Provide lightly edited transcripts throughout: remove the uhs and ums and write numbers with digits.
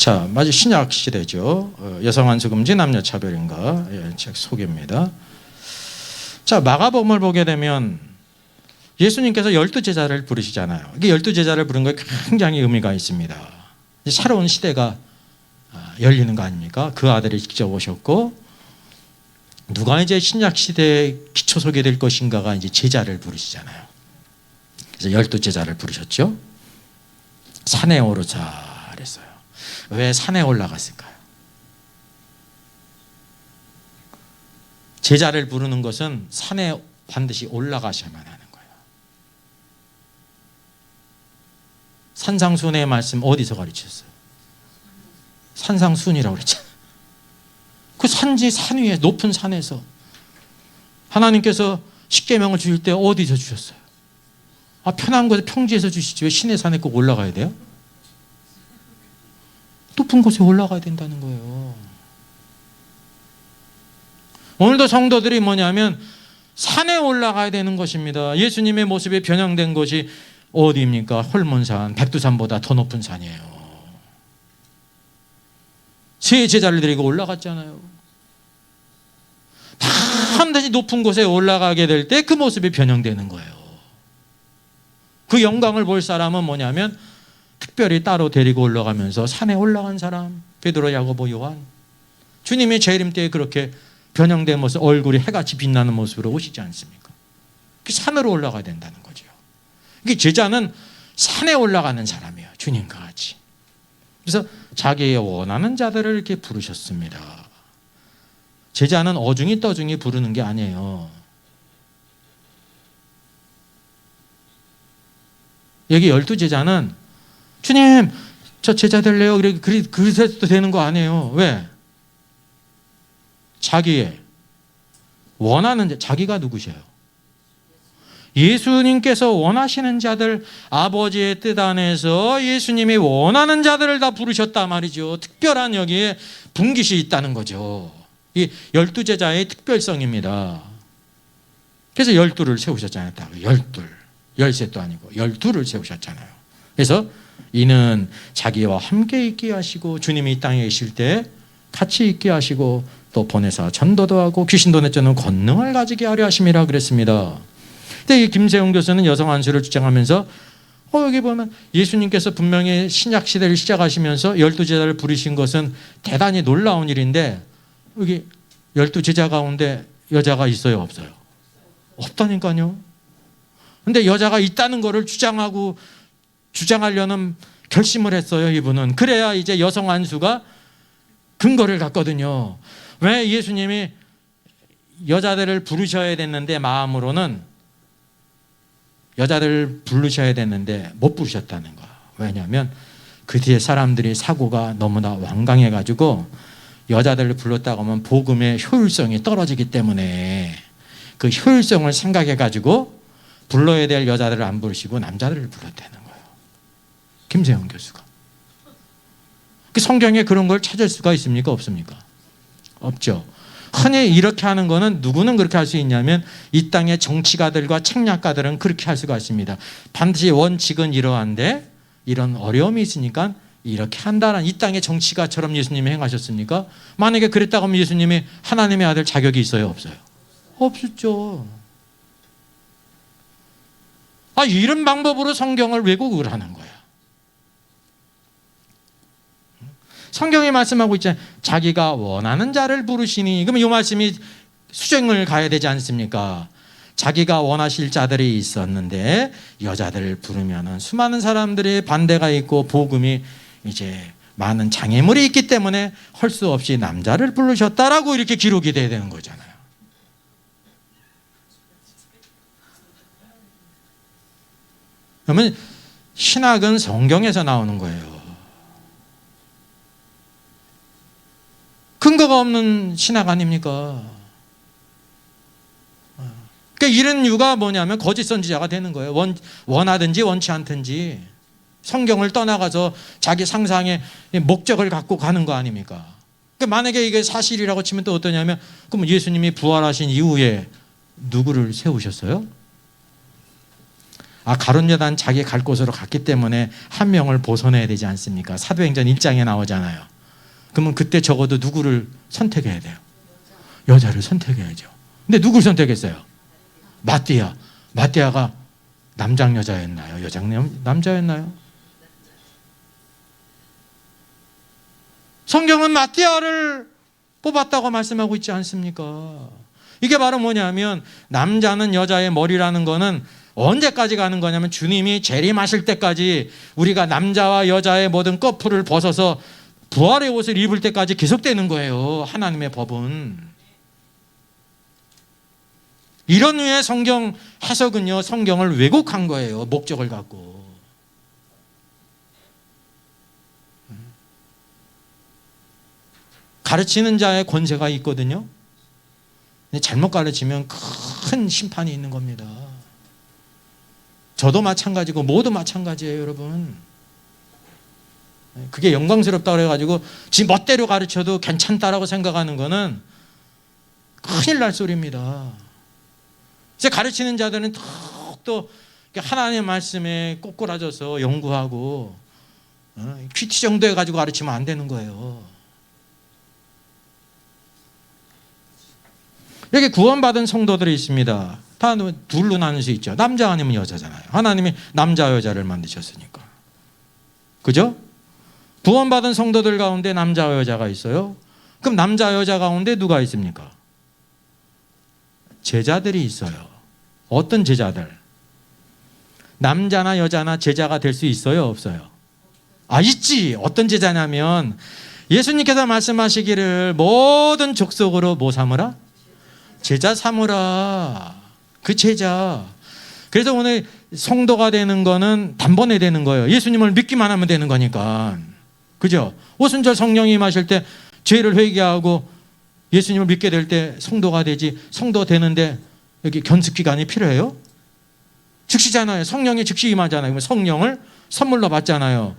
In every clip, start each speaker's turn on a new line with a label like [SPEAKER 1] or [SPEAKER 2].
[SPEAKER 1] 자, 마치 신약 시대죠. 여성 안수금지 남녀 차별인가 책 소개입니다. 자, 마가복음을 보게 되면 예수님께서 12제자를 부르시잖아요. 이게 12제자를 부른 거에 굉장히 의미가 있습니다. 새로운 시대가 열리는 거 아닙니까? 그 아들이 직접 오셨고, 누가 이제 신약 시대의 기초 소개될 것인가가 이제 제자를 부르시잖아요. 그래서 12제자를 부르셨죠. 산에 오르자 그랬어요. 왜 산에 올라갔을까요? 제자를 부르는 것은 산에 반드시 올라가셔야만 하는 거예요. 산상순의 말씀 어디서 가르치셨어요? 산상순이라고 그랬잖아요. 그 산지 산 위에 높은 산에서 하나님께서 십계명을 주실 때 어디서 주셨어요? 편한 곳에 평지에서 주시지 왜 시내 산에 꼭 올라가야 돼요? 높은 곳에 올라가야 된다는 거예요. 오늘도 성도들이 뭐냐면 산에 올라가야 되는 것입니다. 예수님의 모습에 변형된 것이 어디입니까? 홀몬산, 백두산보다 더 높은 산이에요. 세 제자를 데리고 올라갔잖아요. 반드시 높은 곳에 올라가게 될 때 그 모습이 변형되는 거예요. 그 영광을 볼 사람은 뭐냐면 특별히 따로 데리고 올라가면서 산에 올라간 사람, 베드로, 야고보, 요한. 주님이 재림 때에 그렇게 변형된 모습, 얼굴이 해같이 빛나는 모습으로 오시지 않습니까? 그 산으로 올라가야 된다는 거죠. 이게 제자는 산에 올라가는 사람이에요. 주님과 같이. 그래서 자기의 원하는 자들을 이렇게 부르셨습니다. 제자는 어중이 떠중이 부르는 게 아니에요. 여기 12제자는 주님, 저 제자 될래요? 그래도 되는 거 아니에요. 왜? 자기의 원하는 자기가 누구세요? 예수님께서 원하시는 자들, 아버지의 뜻 안에서 예수님이 원하는 자들을 다 부르셨단 말이죠. 특별한 여기에 분깃이 있다는 거죠. 이 12제자의 특별성입니다. 그래서 12를 세우셨잖아요. 12, 13도 아니고 12를 세우셨잖아요. 그래서 이는 자기와 함께 있게 하시고, 주님이 이 땅에 계실 때 같이 있게 하시고, 또 보내사 전도도 하고 귀신도 내쫓는 권능을 가지게 하려 하심이라 그랬습니다. 근데 이 김세용 교수는 여성 안수를 주장하면서 여기 보면 예수님께서 분명히 신약 시대를 시작하시면서 12제자를 부르신 것은 대단히 놀라운 일인데, 여기 12제자 가운데 여자가 있어요, 없어요? 없다니까요. 근데 여자가 있다는 것을 주장하려는 결심을 했어요, 이분은. 그래야 이제 여성 안수가 근거를 갖거든요. 왜 예수님이 여자들을 부르셔야 됐는데, 마음으로는 여자들을 부르셔야 됐는데 못 부르셨다는 거야. 왜냐하면 그 뒤에 사람들이 사고가 너무나 완강해가지고 여자들을 불렀다고 하면 복음의 효율성이 떨어지기 때문에 그 효율성을 생각해가지고 불러야 될 여자들을 안 부르시고 남자들을 불렀다는 거예요. 김세형 교수가. 그 성경에 그런 걸 찾을 수가 있습니까? 없습니까? 없죠. 흔히 이렇게 하는 거는 누구는 그렇게 할 수 있냐면 이 땅의 정치가들과 책략가들은 그렇게 할 수가 있습니다. 반드시 원칙은 이러한데 이런 어려움이 있으니까 이렇게 한다는, 이 땅의 정치가처럼 예수님이 행하셨습니까? 만약에 그랬다고 하면 예수님이 하나님의 아들 자격이 있어요, 없어요? 없었죠. 이런 방법으로 성경을 왜곡을 하는 거야. 성경이 말씀하고 있잖아요. 자기가 원하는 자를 부르시니. 그러면 이 말씀이 수정을 가야 되지 않습니까? 자기가 원하실 자들이 있었는데 여자들을 부르면 수많은 사람들의 반대가 있고 복음이 이제 많은 장애물이 있기 때문에 할 수 없이 남자를 부르셨다라고 이렇게 기록이 돼야 되는 거잖아요. 그러면 신학은 성경에서 나오는 거예요. 근거가 없는 신학 아닙니까? 그러니까 이런 이유가 뭐냐면 거짓 선지자가 되는 거예요. 원하든지 원치 않든지 성경을 떠나가서 자기 상상의 목적을 갖고 가는 거 아닙니까? 그러니까 만약에 이게 사실이라고 치면 또 어떠냐면, 그럼 예수님이 부활하신 이후에 누구를 세우셨어요? 가룟 유다는 자기 갈 곳으로 갔기 때문에 한 명을 보선해야 되지 않습니까? 사도행전 1장에 나오잖아요. 그러면 그때 적어도 누구를 선택해야 돼요? 여자를 선택해야죠. 근데 누굴 선택했어요? 마띠아. 마띠아가 남장 여자였나요? 여장 남자였나요? 성경은 마띠아를 뽑았다고 말씀하고 있지 않습니까? 이게 바로 뭐냐면 남자는 여자의 머리라는 거는 언제까지 가는 거냐면 주님이 재림하실 때까지 우리가 남자와 여자의 모든 커플을 벗어서 부활의 옷을 입을 때까지 계속되는 거예요. 하나님의 법은. 이런 후에 성경 해석은요, 성경을 왜곡한 거예요. 목적을 갖고. 가르치는 자의 권세가 있거든요. 근데 잘못 가르치면 큰 심판이 있는 겁니다. 저도 마찬가지고 모두 마찬가지예요, 여러분. 그게 영광스럽다고 그래가지고 지 멋대로 가르쳐도 괜찮다라고 생각하는 거는 큰일 날 소리입니다. 이제 가르치는 자들은 더욱더 하나님의 말씀에 꼬꾸라져서 연구하고 퀴티 정도 해가지고 가르치면 안 되는 거예요. 여기 구원받은 성도들이 있습니다. 다 둘로 나눌 수 있죠. 남자 아니면 여자잖아요. 하나님이 남자 여자를 만드셨으니까. 그죠? 구원받은 성도들 가운데 남자와 여자가 있어요. 그럼 남자 여자 가운데 누가 있습니까? 제자들이 있어요. 어떤 제자들? 남자나 여자나 제자가 될 수 있어요? 없어요? 있지. 어떤 제자냐면 예수님께서 말씀하시기를 모든 족속으로 뭐 삼으라? 제자 삼으라. 그 제자. 그래서 오늘 성도가 되는 거는 단번에 되는 거예요. 예수님을 믿기만 하면 되는 거니까. 그죠? 오순절 성령이 임하실 때 죄를 회개하고 예수님을 믿게 될 때 성도가 되지. 성도 되는데 여기 견습 기간이 필요해요? 즉시잖아요. 성령이 즉시 임하잖아요. 성령을 선물로 받잖아요.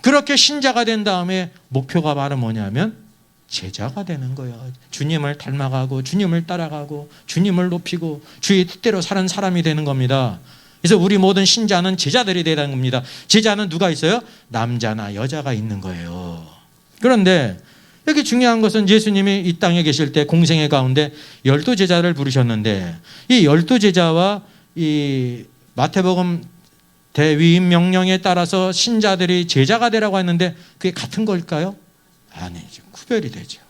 [SPEAKER 1] 그렇게 신자가 된 다음에 목표가 바로 뭐냐면 제자가 되는 거예요. 주님을 닮아가고 주님을 따라가고 주님을 높이고 주의 뜻대로 사는 사람이 되는 겁니다. 그래서 우리 모든 신자는 제자들이 되는 겁니다. 제자는 누가 있어요? 남자나 여자가 있는 거예요. 그런데 여기 중요한 것은 예수님이 이 땅에 계실 때 공생애 가운데 12제자를 부르셨는데 이 12제자와 이 마태복음 대위임 명령에 따라서 신자들이 제자가 되라고 했는데 그게 같은 걸까요? 아니죠. 구별이 되죠.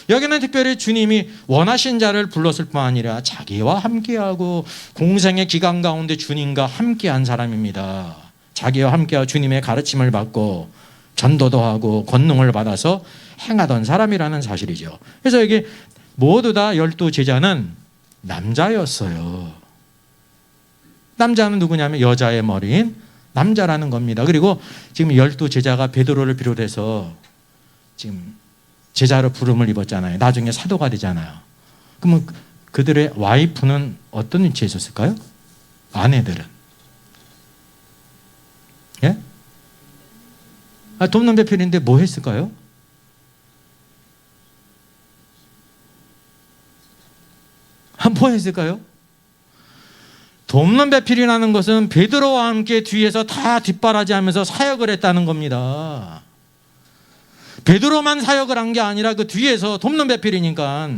[SPEAKER 1] 여기는 특별히 주님이 원하신 자를 불렀을 뿐 아니라 자기와 함께하고 공생의 기간 가운데 주님과 함께한 사람입니다. 자기와 함께하고 주님의 가르침을 받고 전도도 하고 권능을 받아서 행하던 사람이라는 사실이죠. 그래서 여기 모두 다 12제자는 남자였어요. 남자는 누구냐면 여자의 머리인 남자라는 겁니다. 그리고 지금 12제자가 베드로를 비롯해서 지금 제자로 부름을 입었잖아요. 나중에 사도가 되잖아요. 그러면 그들의 와이프는 어떤 위치에 있었을까요? 아내들은. 예? 돕는 배필인데 뭐 했을까요? 뭐 했을까요? 돕는 배필이라는 것은 베드로와 함께 뒤에서 다 뒷바라지하면서 사역을 했다는 겁니다. 베드로만 사역을 한 게 아니라 그 뒤에서 돕는 배필이니까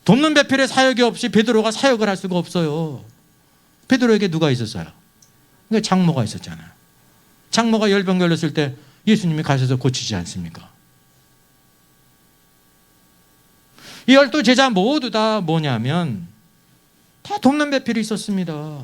[SPEAKER 1] 돕는 배필의 사역이 없이 베드로가 사역을 할 수가 없어요. 베드로에게 누가 있었어요? 그러니까 장모가 있었잖아요. 장모가 열병 걸렸을 때 예수님이 가셔서 고치지 않습니까? 이 12제자 모두 다 뭐냐면 다 돕는 배필이 있었습니다.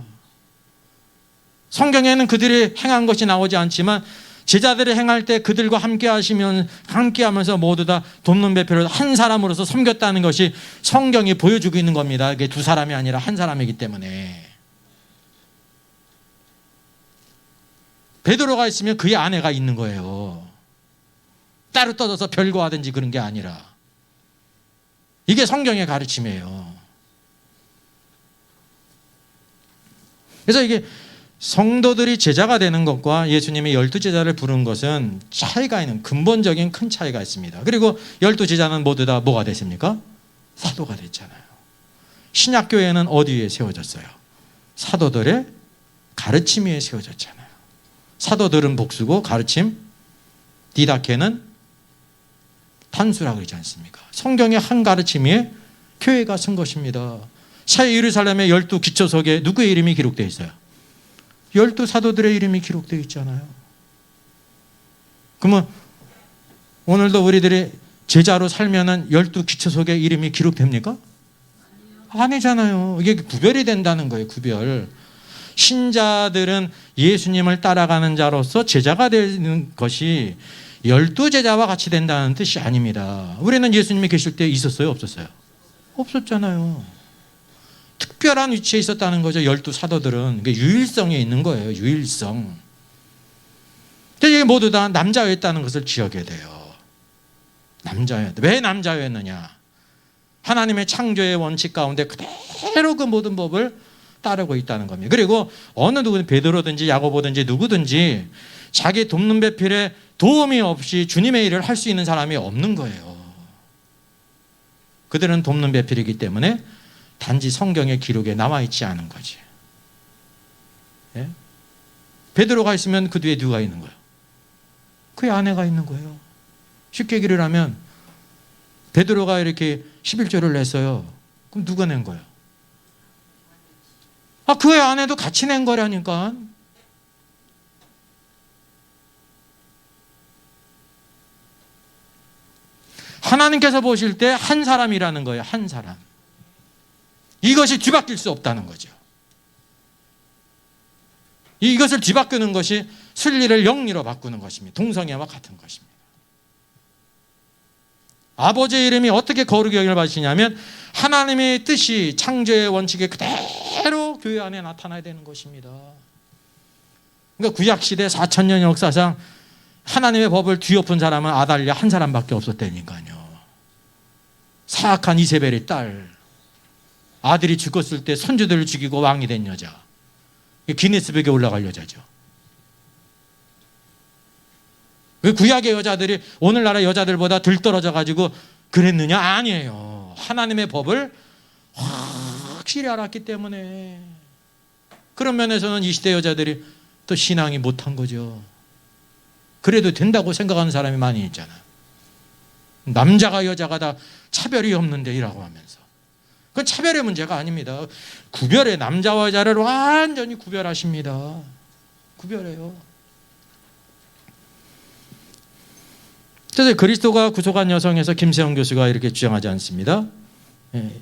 [SPEAKER 1] 성경에는 그들이 행한 것이 나오지 않지만 제자들이 행할 때 그들과 함께하면서 모두 다 돕는 배필을 한 사람으로서 섬겼다는 것이 성경이 보여주고 있는 겁니다. 이게 두 사람이 아니라 한 사람이기 때문에. 베드로가 있으면 그의 아내가 있는 거예요. 따로 떠져서 별거하든지 그런 게 아니라. 이게 성경의 가르침이에요. 그래서 이게 성도들이 제자가 되는 것과 예수님이 12제자를 부른 것은 차이가 있는 근본적인 큰 차이가 있습니다. 그리고 12제자는 모두 다 뭐가 됐습니까? 사도가 됐잖아요. 신약교회는 어디에 세워졌어요? 사도들의 가르침 위에 세워졌잖아요. 사도들은 복수고 가르침, 디다케는 단수라고 그러지 않습니까? 성경의 한 가르침 위에 교회가 선 것입니다. 새 예루살렘의 12 기초석에 누구의 이름이 기록되어 있어요? 12 사도들의 이름이 기록되어 있잖아요. 그러면 오늘도 우리들이 제자로 살면은 12 기초석에 이름이 기록됩니까? 아니잖아요. 이게 구별이 된다는 거예요. 구별. 신자들은 예수님을 따라가는 자로서 제자가 되는 것이 12 제자와 같이 된다는 뜻이 아닙니다. 우리는 예수님이 계실 때 있었어요? 없었어요? 없었잖아요. 특별한 위치에 있었다는 거죠. 12 사도들은. 유일성에 있는 거예요. 유일성. 이게 모두 다 남자였다는 것을 기억해야 돼요. 남자였다. 왜 남자였느냐? 하나님의 창조의 원칙 가운데 그대로 그 모든 법을 따르고 있다는 겁니다. 그리고 어느 누구든 베드로든지 야고보든지 누구든지 자기 돕는 배필에 도움이 없이 주님의 일을 할 수 있는 사람이 없는 거예요. 그들은 돕는 배필이기 때문에 단지 성경의 기록에 남아있지 않은 거지. 예? 베드로가 있으면 그 뒤에 누가 있는 거예요? 그의 아내가 있는 거예요. 쉽게 얘기를 하면 베드로가 이렇게 11조를 냈어요. 그럼 누가 낸 거예요? 그의 아내도 같이 낸 거라니까. 하나님께서 보실 때 한 사람이라는 거예요. 한 사람. 이것이 뒤바뀔 수 없다는 거죠. 이것을 뒤바꾸는 것이 순리를 영리로 바꾸는 것입니다. 동성애와 같은 것입니다. 아버지의 이름이 어떻게 거룩히 여김을 받으시냐면 하나님의 뜻이 창조의 원칙에 그대로 교회 안에 나타나야 되는 것입니다. 그러니까 구약시대 4000년 역사상 하나님의 법을 뒤엎은 사람은 아달랴 한 사람밖에 없었다니까요. 사악한 이세벨의 딸, 아들이 죽었을 때 손주들을 죽이고 왕이 된 여자, 기네스북에 올라갈 여자죠. 구약의 여자들이 오늘날의 여자들보다 들떨어져 가지고 그랬느냐? 아니에요. 하나님의 법을 확실히 알았기 때문에. 그런 면에서는 이 시대 여자들이 또 신앙이 못한 거죠. 그래도 된다고 생각하는 사람이 많이 있잖아요. 남자가 여자가 다 차별이 없는데 이라고 하면서. 그건 차별의 문제가 아닙니다. 구별해. 남자와 여자를 완전히 구별하십니다. 구별해요. 그래서 그리스도가 구속한 여성에서 김세영 교수가 이렇게 주장하지 않습니다.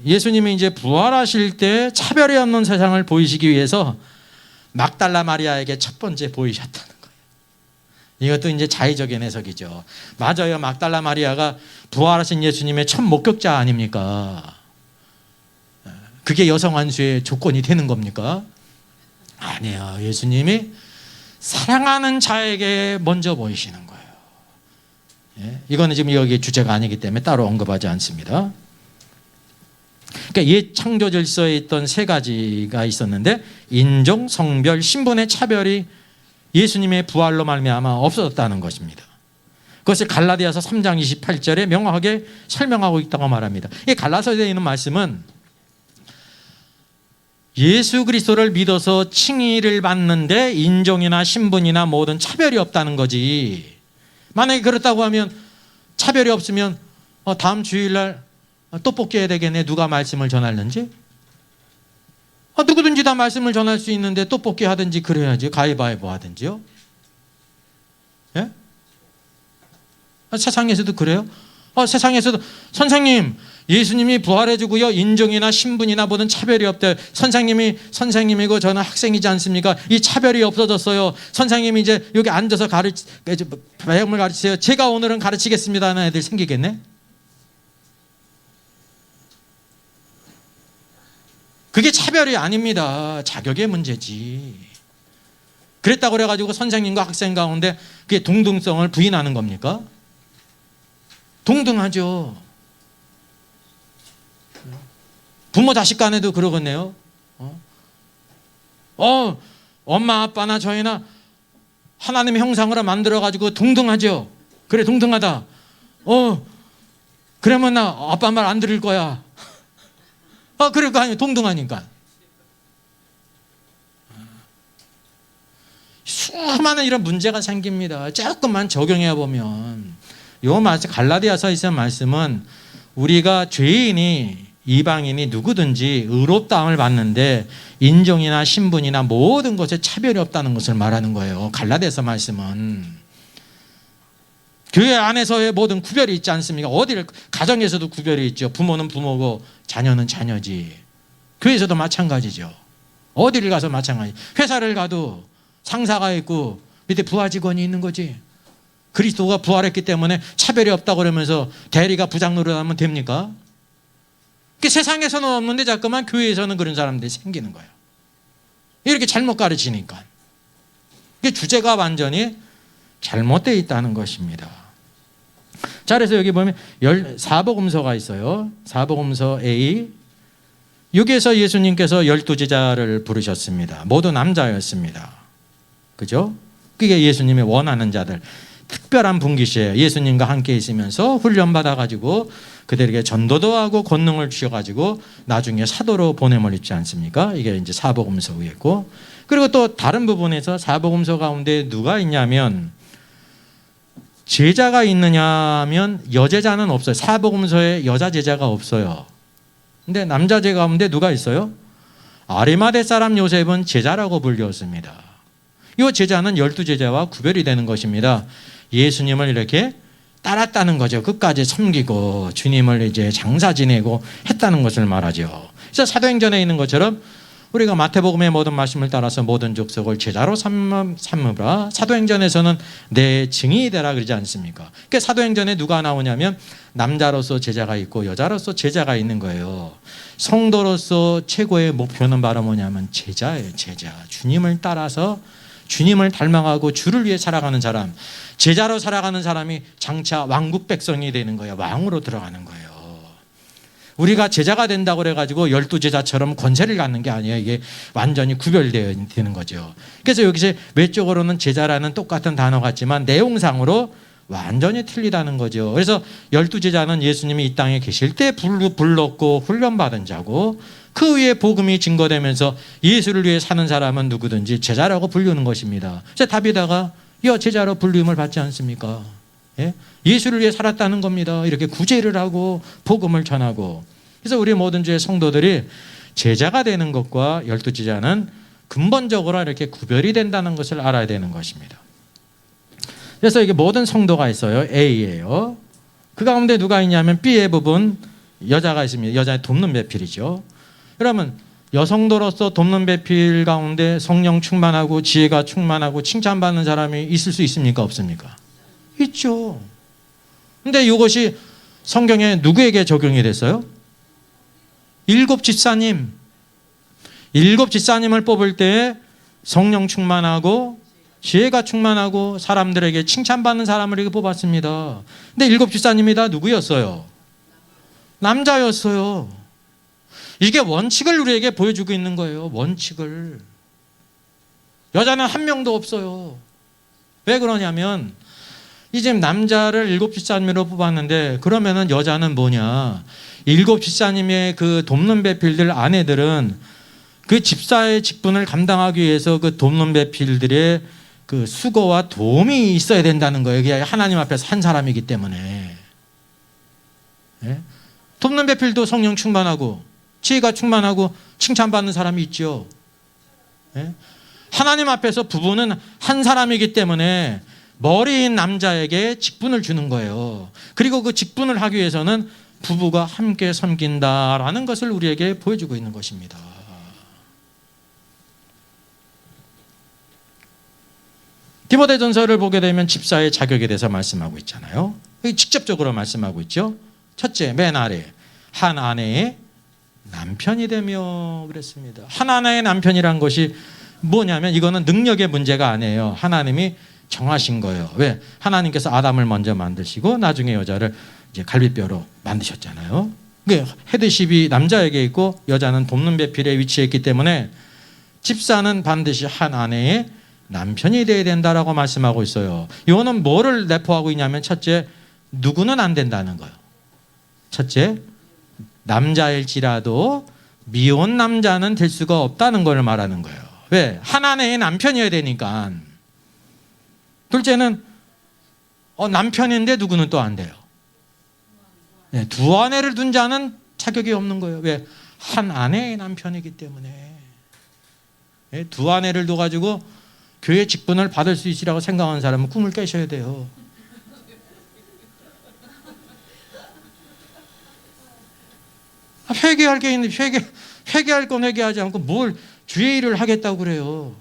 [SPEAKER 1] 예수님이 이제 부활하실 때 차별이 없는 세상을 보이시기 위해서 막달라 마리아에게 첫 번째 보이셨다는 거예요. 이것도 이제 자의적인 해석이죠. 맞아요. 막달라 마리아가 부활하신 예수님의 첫 목격자 아닙니까? 그게 여성 안수의 조건이 되는 겁니까? 아니에요. 예수님이 사랑하는 자에게 먼저 보이시는 거예요. 이거는 지금 여기 주제가 아니기 때문에 따로 언급하지 않습니다. 그러니까 옛 창조 질서에 있던 세 가지가 있었는데 인종, 성별, 신분의 차별이 예수님의 부활로 말미암아 없어졌다는 것입니다. 그것을 갈라디아서 3장 28절에 명확하게 설명하고 있다고 말합니다. 이 갈라디아서에 있는 말씀은 예수 그리스도를 믿어서 칭의를 받는데 인종이나 신분이나 모든 차별이 없다는 거지. 만약에 그렇다고 하면 차별이 없으면 다음 주일날 떡볶이 해야 되겠네. 누가 말씀을 전하는지? 누구든지 다 말씀을 전할 수 있는데 떡볶이 하든지 그래야지. 가위바위보 하든지요. 예? 세상에서도 그래요? 세상에서도 선생님 예수님이 부활해주고요. 인종이나 신분이나 모든 차별이 없대요. 선생님이 선생님이고 저는 학생이지 않습니까? 이 차별이 없어졌어요. 선생님이 이제 여기 앉아서 배움을 가르치세요. 제가 오늘은 가르치겠습니다 하는 애들 생기겠네? 그게 차별이 아닙니다. 자격의 문제지. 그랬다고 그래가지고 선생님과 학생 가운데 그게 동등성을 부인하는 겁니까? 동등하죠. 부모 자식 간에도 그러겠네요. 엄마 아빠나 저희나 하나님의 형상으로 만들어가지고 동등하죠. 그래 동등하다. 그러면 나 아빠 말 안 들을 거야. 그럴 거 아니에요. 동등하니까. 수많은 이런 문제가 생깁니다. 조금만 적용해 보면 요 말씀 갈라디아서에서 말씀은 우리가 죄인이 이방인이 누구든지 의롭다함을 받는데 인종이나 신분이나 모든 것에 차별이 없다는 것을 말하는 거예요. 갈라디아서 말씀은 교회 안에서의 모든 구별이 있지 않습니까? 어디를 가정에서도 구별이 있죠. 부모는 부모고 자녀는 자녀지. 교회에서도 마찬가지죠. 어디를 가서 마찬가지. 회사를 가도 상사가 있고 밑에 부하 직원이 있는 거지. 그리스도가 부활했기 때문에 차별이 없다고 그러면서 대리가 부장 노릇하면 됩니까? 세상에서는 없는데 자꾸만 교회에서는 그런 사람들이 생기는 거예요. 이렇게 잘못 가르치니까. 주제가 완전히 잘못되어 있다는 것입니다. 자, 그래서 여기 보면 사복음서가 있어요. 사복음서 A. 여기에서 예수님께서 12제자를 부르셨습니다. 모두 남자였습니다. 그죠? 그게 예수님이 원하는 자들. 특별한 분기시에요. 예수님과 함께 있으면서 훈련받아가지고 그들에게 전도도 하고 권능을 주셔가지고 나중에 사도로 보냄을 입지 않습니까? 이게 이제 사복음서였고, 그리고 또 다른 부분에서 사복음서 가운데 누가 있냐면 제자가 있느냐면 여제자는 없어요. 사복음서에 여자 제자가 없어요. 근데 남자 제자 가운데 누가 있어요? 아리마대 사람 요셉은 제자라고 불렸습니다. 이 제자는 12제자와 구별이 되는 것입니다. 예수님을 이렇게 따랐다는 거죠. 끝까지 섬기고 주님을 이제 장사 지내고 했다는 것을 말하죠. 그래서 사도행전에 있는 것처럼 우리가 마태복음의 모든 말씀을 따라서 모든 족속을 제자로 삼으라. 사도행전에서는 내 증인이 되라 그러지 않습니까? 그러니까 사도행전에 누가 나오냐면 남자로서 제자가 있고 여자로서 제자가 있는 거예요. 성도로서 최고의 목표는 바로 뭐냐면 제자예요. 제자. 주님을 따라서 주님을 닮아가고 주를 위해 살아가는 사람, 제자로 살아가는 사람이 장차 왕국 백성이 되는 거예요. 왕으로 들어가는 거예요. 우리가 제자가 된다고 그래가지고 12제자처럼 권세를 갖는 게 아니에요. 이게 완전히 구별되어 있는 거죠. 그래서 여기서 외적으로는 제자라는 똑같은 단어 같지만 내용상으로 완전히 틀리다는 거죠. 그래서 12제자는 예수님이 이 땅에 계실 때 불렀고 훈련받은 자고, 그 위에 복음이 증거되면서 예수를 위해 사는 사람은 누구든지 제자라고 부르는 것입니다. 그래서 다비다가 제자로 불림을 받지 않습니까? 예? 예수를 위해 살았다는 겁니다. 이렇게 구제를 하고 복음을 전하고. 그래서 우리 모든 주의 성도들이 제자가 되는 것과 12제자는 근본적으로 이렇게 구별이 된다는 것을 알아야 되는 것입니다. 그래서 이게 모든 성도가 있어요. A예요. 그 가운데 누가 있냐면 B의 부분 여자가 있습니다. 여자의 돕는 배필이죠. 그러면 여성도로서 돕는 배필 가운데 성령 충만하고 지혜가 충만하고 칭찬받는 사람이 있을 수 있습니까? 없습니까? 있죠. 근데 이것이 성경에 누구에게 적용이 됐어요? 7 집사님. 7 집사님을 뽑을 때 성령 충만하고 지혜가 충만하고 사람들에게 칭찬받는 사람을 이렇게 뽑았습니다. 근데 7 집사님이 다 누구였어요? 남자였어요. 이게 원칙을 우리에게 보여주고 있는 거예요. 원칙을. 여자는 한 명도 없어요. 왜 그러냐면 이제 남자를 7 집사님으로 뽑았는데 그러면은 여자는 뭐냐? 7 집사님의 그 돕는 배필들 아내들은 그 집사의 직분을 감당하기 위해서 그 돕는 배필들의 그 수고와 도움이 있어야 된다는 거예요. 이게 하나님 앞에서 한 사람이기 때문에. 예? 돕는 배필도 성령 충만하고 지혜가 충만하고 칭찬받는 사람이 있죠. 예? 하나님 앞에서 부부는 한 사람이기 때문에 머리인 남자에게 직분을 주는 거예요. 그리고 그 직분을 하기 위해서는 부부가 함께 섬긴다라는 것을 우리에게 보여주고 있는 것입니다. 디모데전서를 보게 되면 집사의 자격에 대해서 말씀하고 있잖아요. 직접적으로 말씀하고 있죠. 첫째, 맨 아래 한 아내의 남편이 되며 그랬습니다. 한 아내의 남편이란 것이 뭐냐면 이거는 능력의 문제가 아니에요. 하나님이 정하신 거예요. 왜? 하나님께서 아담을 먼저 만드시고 나중에 여자를 이제 갈비뼈로 만드셨잖아요. 헤드십이 남자에게 있고 여자는 돕는 배필에 위치해 있기 때문에 집사는 반드시 한 아내의 남편이 되어야 된다라고 말씀하고 있어요. 이거는 뭐를 내포하고 있냐면 첫째, 누구는 안 된다는 거예요. 첫째, 남자일지라도 미혼 남자는 될 수가 없다는 걸 말하는 거예요. 왜? 한 아내의 남편이어야 되니까. 둘째는 남편인데 누구는 또 안 돼요. 네, 두 아내를 둔 자는 자격이 없는 거예요. 왜? 한 아내의 남편이기 때문에. 네, 두 아내를 둬가지고 교회 직분을 받을 수 있으라고 생각하는 사람은 꿈을 깨셔야 돼요. 회개할 게 있는데 회개할 건 회개하지 않고 뭘 주의 일을 하겠다고 그래요.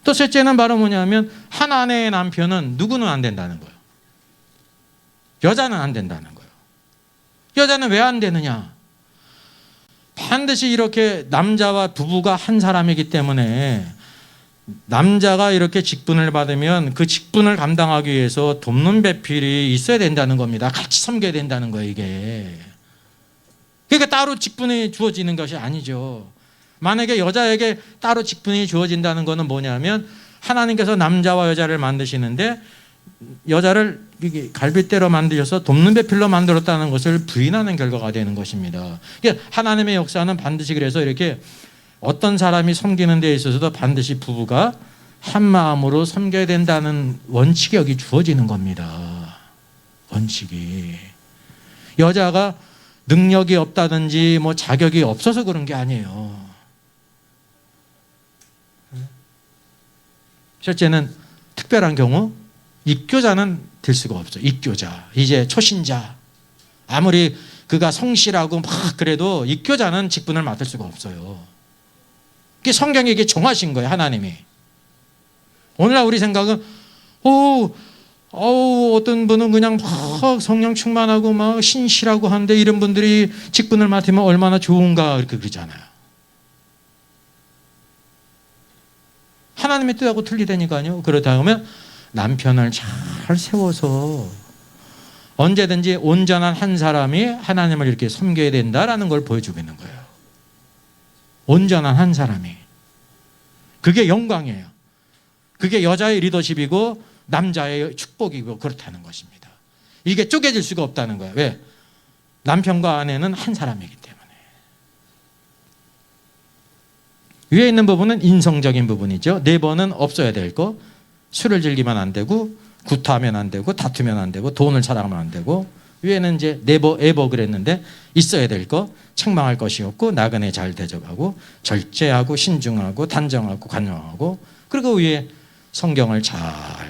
[SPEAKER 1] 또 셋째는 바로 뭐냐면 한 아내의 남편은 누구는 안 된다는 거예요. 여자는 안 된다는 거예요. 여자는 왜 안 되느냐? 반드시 이렇게 남자와 부부가 한 사람이기 때문에 남자가 이렇게 직분을 받으면 그 직분을 감당하기 위해서 돕는 배필이 있어야 된다는 겁니다. 같이 섬겨야 된다는 거예요, 이게. 그러니까 따로 직분이 주어지는 것이 아니죠. 만약에 여자에게 따로 직분이 주어진다는 것은 뭐냐면 하나님께서 남자와 여자를 만드시는데 여자를 갈빗대로 만드셔서 돕는 배필로 만들었다는 것을 부인하는 결과가 되는 것입니다. 하나님의 역사는 반드시 그래서 이렇게 어떤 사람이 섬기는 데 있어서도 반드시 부부가 한 마음으로 섬겨야 된다는 원칙이 여기 주어지는 겁니다. 원칙이. 여자가 능력이 없다든지 뭐 자격이 없어서 그런 게 아니에요. 실제는 특별한 경우 입교자는 될 수가 없어요. 입교자, 이제 초신자. 아무리 그가 성실하고 막 그래도 입교자는 직분을 맡을 수가 없어요. 그게 성경에 이게 정하신 거예요, 하나님이. 오늘날 우리 생각은 어떤 분은 그냥 막 성령 충만하고 막 신실하고 한데 이런 분들이 직분을 맡으면 얼마나 좋은가 이렇게 그러잖아요. 하나님의 뜻하고 틀리다니까요. 그렇다 하면 남편을 잘 세워서 언제든지 온전한 한 사람이 하나님을 이렇게 섬겨야 된다라는 걸 보여주고 있는 거예요. 온전한 한 사람이. 그게 영광이에요. 그게 여자의 리더십이고 남자의 축복이고 그렇다는 것입니다. 이게 쪼개질 수가 없다는 거예요. 왜? 남편과 아내는 한 사람이기 때문에. 위에 있는 부분은 인성적인 부분이죠. 네 번은 없어야 될 거. 술을 즐기면 안 되고 구타하면 안 되고 다투면 안 되고 돈을 사랑하면 안 되고 위에는 이제 에버 그랬는데 있어야 될 거 책망할 것이 없고 나그네 잘 대접하고 절제하고 신중하고 단정하고 관용하고 그리고 위에 성경을 잘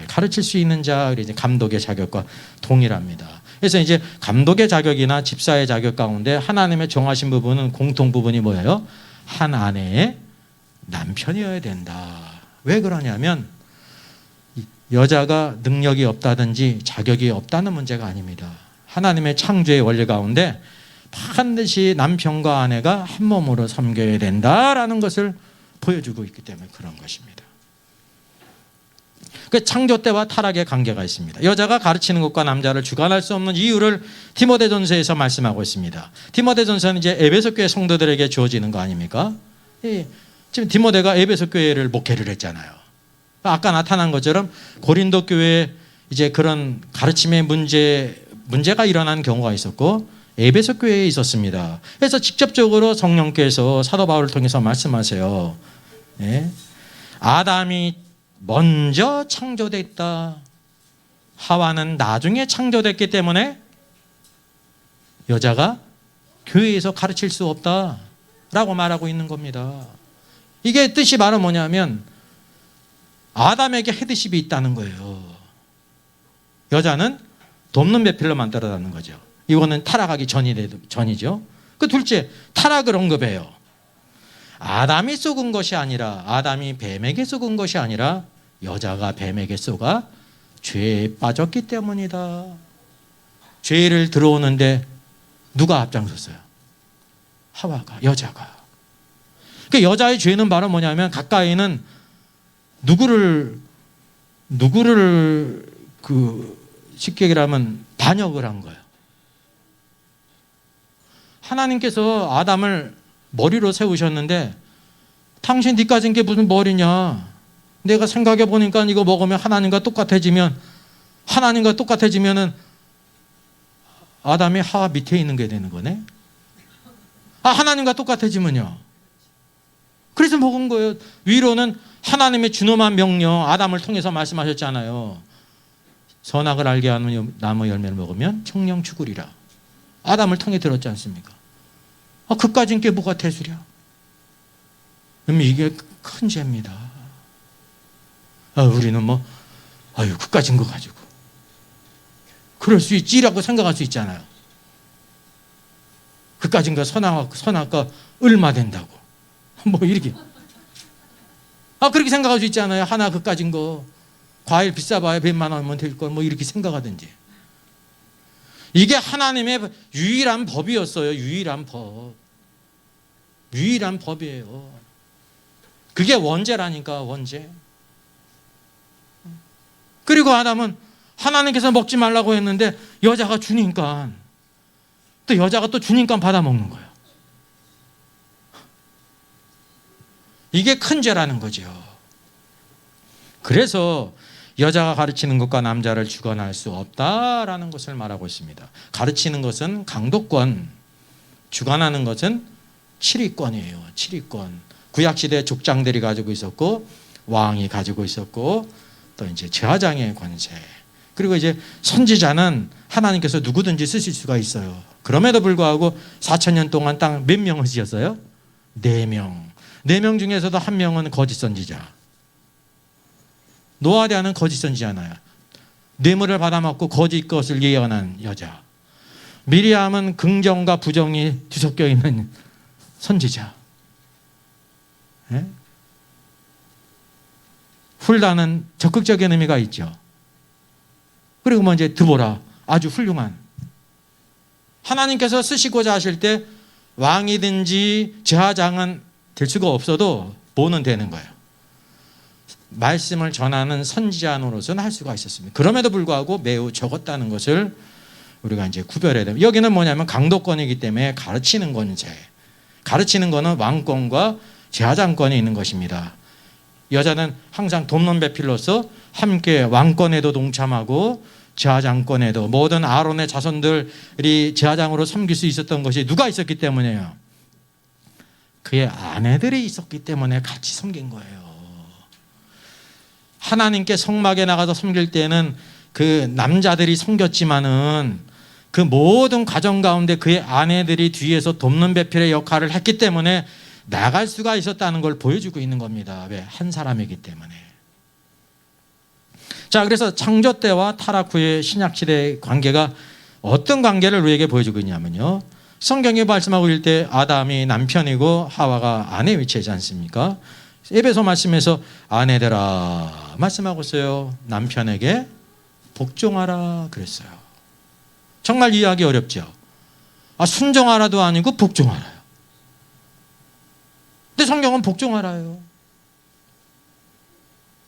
[SPEAKER 1] 가르칠 수 있는 자 이제 감독의 자격과 동일합니다. 그래서 이제 감독의 자격이나 집사의 자격 가운데 하나님의 정하신 부분은 공통 부분이 뭐예요? 한 아내의 남편이어야 된다. 왜 그러냐면 여자가 능력이 없다든지 자격이 없다는 문제가 아닙니다. 하나님의 창조의 원리 가운데 반드시 남편과 아내가 한 몸으로 섬겨야 된다라는 것을 보여주고 있기 때문에 그런 것입니다. 그 창조 때와 타락의 관계가 있습니다. 여자가 가르치는 것과 남자를 주관할 수 없는 이유를 디모데전서에서 말씀하고 있습니다. 디모데전서는 이제 에베소 교회 성도들에게 주어지는 거 아닙니까? 지금 디모데가 에베소 교회를 목회를 했잖아요. 아까 나타난 것처럼 고린도 교회에 이제 그런 가르침의 문제가 일어난 경우가 있었고 에베소 교회에 있었습니다. 그래서 직접적으로 성령께서 사도 바울을 통해서 말씀하세요. 네. 아담이 먼저 창조됐다. 하와는 나중에 창조됐기 때문에 여자가 교회에서 가르칠 수 없다라고 말하고 있는 겁니다. 이게 뜻이 바로 뭐냐면 아담에게 헤드십이 있다는 거예요. 여자는 돕는 배필로 만들어라는 거죠. 이거는 타락하기 전이죠. 그 둘째, 타락을 언급해요. 아담이 속은 것이 아니라 아담이 뱀에게 속은 것이 아니라 여자가 뱀에게 속아 죄에 빠졌기 때문이다. 죄를 들어오는데 누가 앞장섰어요? 하와가, 여자가. 그 여자의 죄는 바로 뭐냐면 가까이는 누구를 쉽게 얘기하면 반역을 한 거예요. 하나님께서 아담을 머리로 세우셨는데 당신 네 가진 게 무슨 머리냐? 내가 생각해 보니까 이거 먹으면 하나님과 똑같아지면은 아담이 하와 밑에 있는 게 되는 거네. 하나님과 똑같아지면요. 그래서 먹은 거예요. 위로는 하나님의 준엄한 명령, 아담을 통해서 말씀하셨잖아요. 선악을 알게 하는 나무 열매를 먹으면 청령 죽으리라. 아담을 통해 들었지 않습니까? 그까진 게 뭐가 대수랴? 그럼 이게 큰 죄입니다. 우리는 그까진 거 가지고 그럴 수 있지라고 생각할 수 있잖아요. 그까진 거 선악과 얼마 된다고 이렇게 그렇게 생각할 수 있잖아요. 하나 그까진 거 과일 비싸봐야 100만 원이면 될 걸 이렇게 생각하든지. 이게 하나님의 유일한 법이었어요. 유일한 법이에요. 그게 원죄라니까, 원죄. 그리고 아담은 하나님께서 먹지 말라고 했는데 여자가 주니까 또 여자가 또 주니까 받아 먹는 거예요. 이게 큰 죄라는 거죠. 그래서 여자가 가르치는 것과 남자를 주관할 수 없다라는 것을 말하고 있습니다. 가르치는 것은 강도권, 주관하는 것은 치리권이에요. 치리권. 구약시대 족장들이 가지고 있었고 왕이 가지고 있었고 또 이제 제사장의 권세. 그리고 이제 선지자는 하나님께서 누구든지 쓰실 수가 있어요. 그럼에도 불구하고 4,000년 동안 딱 몇 명을 지었어요? 4명. 4명 중에서도 1명은 거짓 선지자. 노아대하는 거짓 선지자나요. 뇌물을 받아먹고 거짓 것을 예언한 여자. 미리암은 긍정과 부정이 뒤섞여 있는 선지자. 네? 훌다는 적극적인 의미가 있죠. 그리고 이제 드보라, 아주 훌륭한. 하나님께서 쓰시고자 하실 때 왕이든지 제사장은 될 수가 없어도 뭐는 되는 거예요. 말씀을 전하는 선지자로서는 할 수가 있었습니다. 그럼에도 불구하고 매우 적었다는 것을 우리가 이제 구별해야 됩니다. 여기는 뭐냐면 강도권이기 때문에 가르치는 권세. 가르치는 거는 왕권과 제사장권이 있는 것입니다. 여자는 항상 돕는 배필로서 함께 왕권에도 동참하고 제사장권에도 모든 아론의 자손들이 제사장으로 섬길 수 있었던 것이 누가 있었기 때문이에요. 그의 아내들이 있었기 때문에 같이 섬긴 거예요. 하나님께 성막에 나가서 섬길 때는 그 남자들이 섬겼지만은 그 모든 과정 가운데 그의 아내들이 뒤에서 돕는 배필의 역할을 했기 때문에 나갈 수가 있었다는 걸 보여주고 있는 겁니다. 왜? 한 사람이기 때문에. 자, 그래서 창조 때와 타락 후의 신약시대의 관계가 어떤 관계를 우리에게 보여주고 있냐면요. 성경이 말씀하고 있을 때 아담이 남편이고 하와가 아내 위치하지 않습니까? 에베소 말씀에서 아내들아 말씀하고 있어요. 남편에게 복종하라 그랬어요. 정말 이해하기 어렵죠. 순종하라도 아니고 복종하라요. 근데 성경은 복종하라요.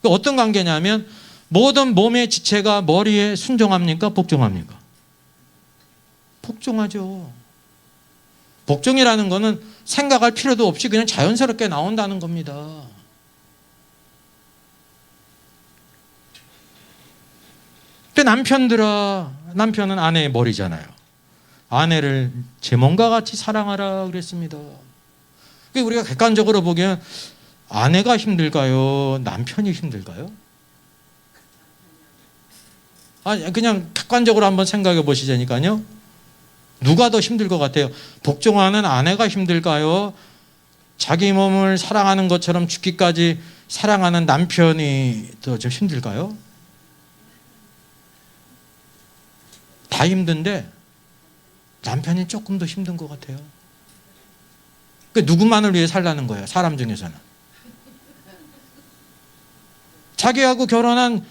[SPEAKER 1] 어떤 관계냐면 모든 몸의 지체가 머리에 순종합니까? 복종합니까? 복종하죠. 복종이라는 거는 생각할 필요도 없이 그냥 자연스럽게 나온다는 겁니다. 근데 남편은 아내의 머리잖아요. 아내를 제 몸과 같이 사랑하라 그랬습니다. 우리가 객관적으로 보기엔 아내가 힘들까요? 남편이 힘들까요? 그냥 객관적으로 한번 생각해 보시자니까요. 누가 더 힘들 것 같아요? 복종하는 아내가 힘들까요? 자기 몸을 사랑하는 것처럼 죽기까지 사랑하는 남편이 더 좀 힘들까요? 다 힘든데 남편이 조금 더 힘든 것 같아요. 누구만을 위해 살라는 거예요. 사람 중에서는. 자기하고 결혼한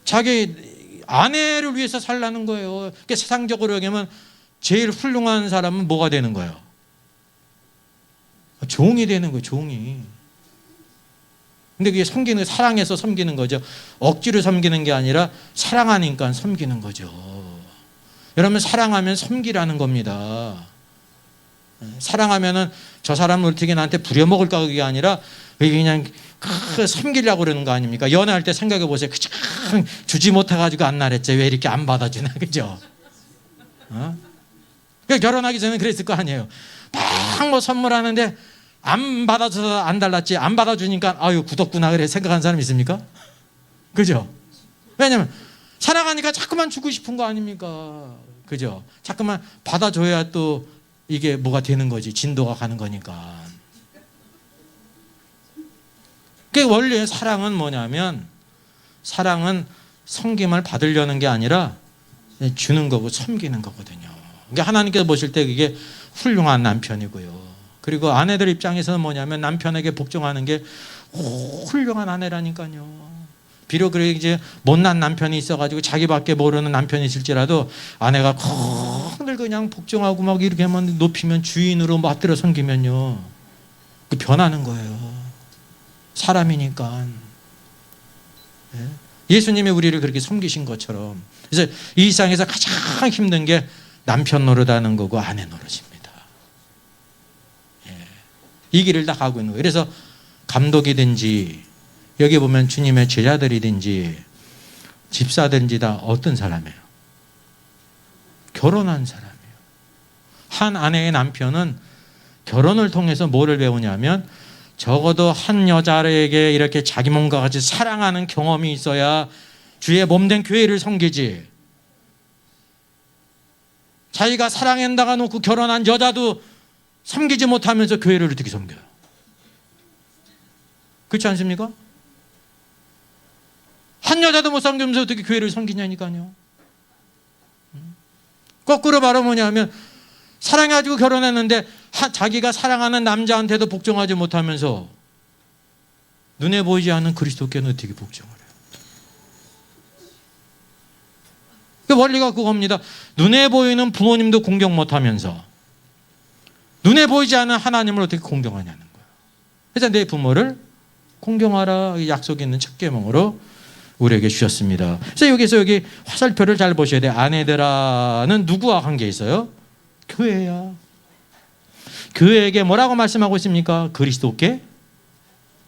[SPEAKER 1] 자기 아내를 위해서 살라는 거예요. 그러니까 세상적으로 얘기하면 제일 훌륭한 사람은 뭐가 되는 거예요? 종이 되는 거예요. 종이. 근데 그게 섬기는, 사랑해서 섬기는 거죠. 억지로 섬기는 게 아니라 사랑하니까 섬기는 거죠. 여러분, 사랑하면 섬기라는 겁니다. 사랑하면은 저 사람을 어떻게 나한테 부려먹을까 그게 아니라 그냥 섬기려고 그러는 거 아닙니까? 연애할 때 생각해 보세요. 그냥 주지 못해가지고 안 나랬지. 왜 이렇게 안 받아주나, 그죠? 결혼하기 전에 그랬을 거 아니에요. 막 선물하는데 안 받아줘서 안 달랐지, 안 받아주니까 아유 굳었구나 그래 생각하는 사람 있습니까? 그죠? 왜냐면 사랑하니까 자꾸만 주고 싶은 거 아닙니까? 그죠? 자꾸만 받아줘야 또 이게 뭐가 되는 거지, 진도가 가는 거니까. 그 원래 사랑은 뭐냐면, 사랑은 섬김을 받으려는 게 아니라 주는 거고 섬기는 거거든요. 그러니까 하나님께서 보실 때 그게 훌륭한 남편이고요. 그리고 아내들 입장에서는 뭐냐면 남편에게 복종하는 게 훌륭한 아내라니까요. 비록 그래 이제 못난 남편이 있어가지고 자기밖에 모르는 남편이 있을지라도 아내가 늘 그냥 복종하고 막 이렇게 하면 높이면 주인으로 맞들어 섬기면요, 그 변하는 거예요. 사람이니까. 예수님이 우리를 그렇게 섬기신 것처럼. 그래서 이 세상에서 가장 힘든 게 남편 노릇하는 거고 아내 노릇입니다. 이 길을 다 가고 있는 거예요. 그래서 감독이든지 여기 보면 주님의 제자들이든지 집사든지 다 어떤 사람이에요? 결혼한 사람이에요. 한 아내의 남편은 결혼을 통해서 뭐를 배우냐면, 적어도 한 여자에게 이렇게 자기 몸과 같이 사랑하는 경험이 있어야 주의 몸된 교회를 섬기지. 자기가 사랑한다가 놓고 결혼한 여자도 섬기지 못하면서 교회를 어떻게 섬겨요? 그렇지 않습니까? 한 여자도 못 섬기면서 어떻게 교회를 섬기냐니까요. 거꾸로 말하면 뭐냐면, 사랑해가지고 결혼했는데 자기가 사랑하는 남자한테도 복종하지 못하면서 눈에 보이지 않는 그리스도께는 어떻게 복종을 해요? 그 원리가 그겁니다. 눈에 보이는 부모님도 공경 못하면서 눈에 보이지 않는 하나님을 어떻게 공경하냐는 거예요. 그래서 내 부모를 공경하라, 약속이 있는 첫 계명으로 우리에게 주셨습니다. 그래서 여기 화살표를 잘 보셔야 돼요. 아내들아는 누구와 관계 있어요? 교회야. 교회에게 뭐라고 말씀하고 있습니까? 그리스도께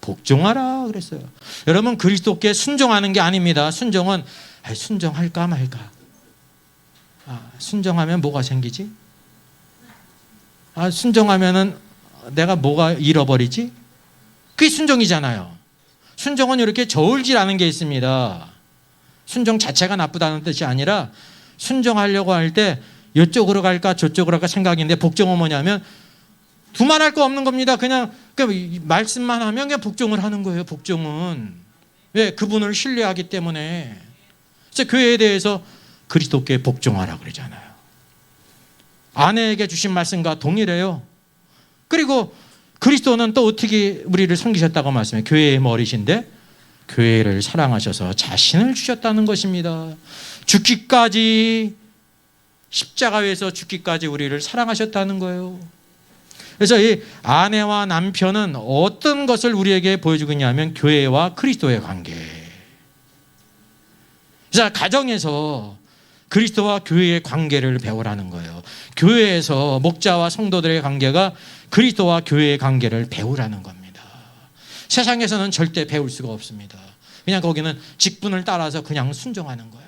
[SPEAKER 1] 복종하라 그랬어요. 여러분, 그리스도께 순종하는 게 아닙니다. 순종은 순종할까 말까. 순종하면 뭐가 생기지? 순종하면은 내가 뭐가 잃어버리지? 그게 순종이잖아요. 순종은 이렇게 저울질하는 게 있습니다. 순종 자체가 나쁘다는 뜻이 아니라, 순종하려고 할 때 이쪽으로 갈까 저쪽으로 갈까 생각인데, 복종은 뭐냐면 두말할 거 없는 겁니다. 그냥 말씀만 하면 그냥 복종을 하는 거예요. 복종은 왜? 그분을 신뢰하기 때문에. 그래서 교회에 대해서 그리스도께 복종하라 그러잖아요. 아내에게 주신 말씀과 동일해요. 그리고 그리스도는 또 어떻게 우리를 섬기셨다고 말씀해요? 교회의 머리신데 교회를 사랑하셔서 자신을 주셨다는 것입니다. 죽기까지, 십자가에서 죽기까지 우리를 사랑하셨다는 거예요. 그래서 이 아내와 남편은 어떤 것을 우리에게 보여주고 있냐면 교회와 그리스도의 관계. 그래서 가정에서 그리스도와 교회의 관계를 배우라는 거예요. 교회에서 목자와 성도들의 관계가 그리스도와 교회의 관계를 배우라는 겁니다. 세상에서는 절대 배울 수가 없습니다. 그냥 거기는 직분을 따라서 그냥 순종하는 거예요.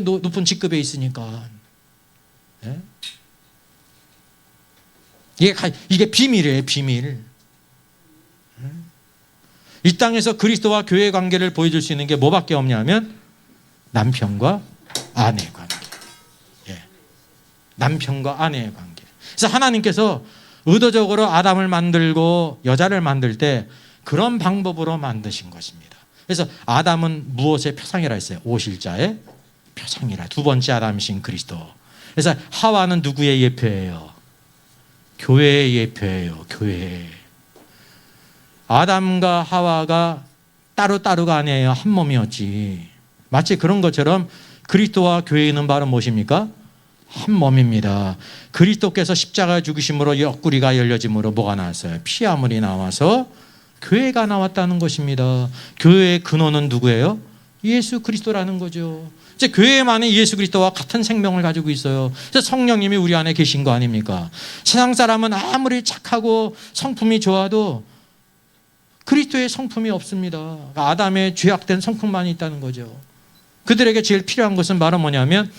[SPEAKER 1] 높은 직급에 있으니까. 네? 이게 비밀이에요, 비밀. 이 땅에서 그리스도와 교회의 관계를 보여줄 수 있는 게 뭐밖에 없냐면 남편과 아내의 관계. 남편과 아내의 관계. 그래서 하나님께서 의도적으로 아담을 만들고 여자를 만들 때 그런 방법으로 만드신 것입니다. 그래서 아담은 무엇의 표상이라 했어요? 오실자의 표상이라. 두 번째 아담이신 그리스도. 그래서 하와는 누구의 예표예요? 교회의 예표예요. 교회. 아담과 하와가 따로따로가 아니에요. 한 몸이었지. 마치 그런 것처럼 그리스도와 교회는 바로 무엇입니까? 한 몸입니다. 그리스도께서 십자가 죽으심으로 옆구리가 열려짐으로 뭐가 나왔어요? 피아물이 나와서 교회가 나왔다는 것입니다. 교회의 근원은 누구예요? 예수 그리스도라는 거죠. 이제 교회만이 예수 그리스도와 같은 생명을 가지고 있어요. 그래서 성령님이 우리 안에 계신 거 아닙니까? 세상 사람은 아무리 착하고 성품이 좋아도 그리스도의 성품이 없습니다. 아담의 죄악된 성품만 있다는 거죠. 그들에게 제일 필요한 것은 바로 뭐냐면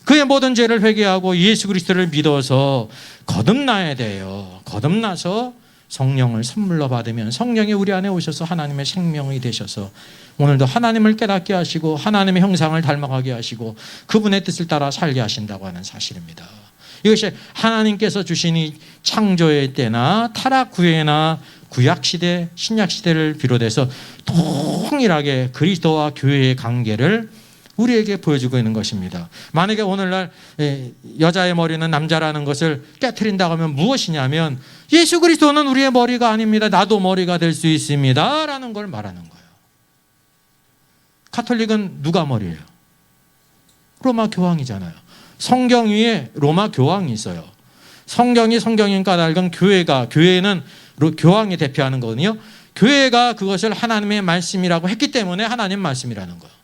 [SPEAKER 1] 그의 모든 죄를 회개하고 예수 그리스도를 믿어서 거듭나야 돼요. 거듭나서 성령을 선물로 받으면 성령이 우리 안에 오셔서 하나님의 생명이 되셔서 오늘도 하나님을 깨닫게 하시고 하나님의 형상을 닮아가게 하시고 그분의 뜻을 따라 살게 하신다고 하는 사실입니다. 이것이 하나님께서 주신 이 창조의 때나 타락 후에나 구약시대, 신약시대를 비롯해서 동일하게 그리스도와 교회의 관계를 우리에게 보여주고 있는 것입니다. 만약에 오늘날 여자의 머리는 남자라는 것을 깨트린다고 하면 무엇이냐면 예수 그리스도는 우리의 머리가 아닙니다. 나도 머리가 될 수 있습니다. 라는 걸 말하는 거예요. 가톨릭은 누가 머리예요? 로마 교황이잖아요. 성경 위에 로마 교황이 있어요. 성경이 성경인 까닭은 교회는 교황이 대표하는 거거든요. 교회가 그것을 하나님의 말씀이라고 했기 때문에 하나님 말씀이라는 거예요.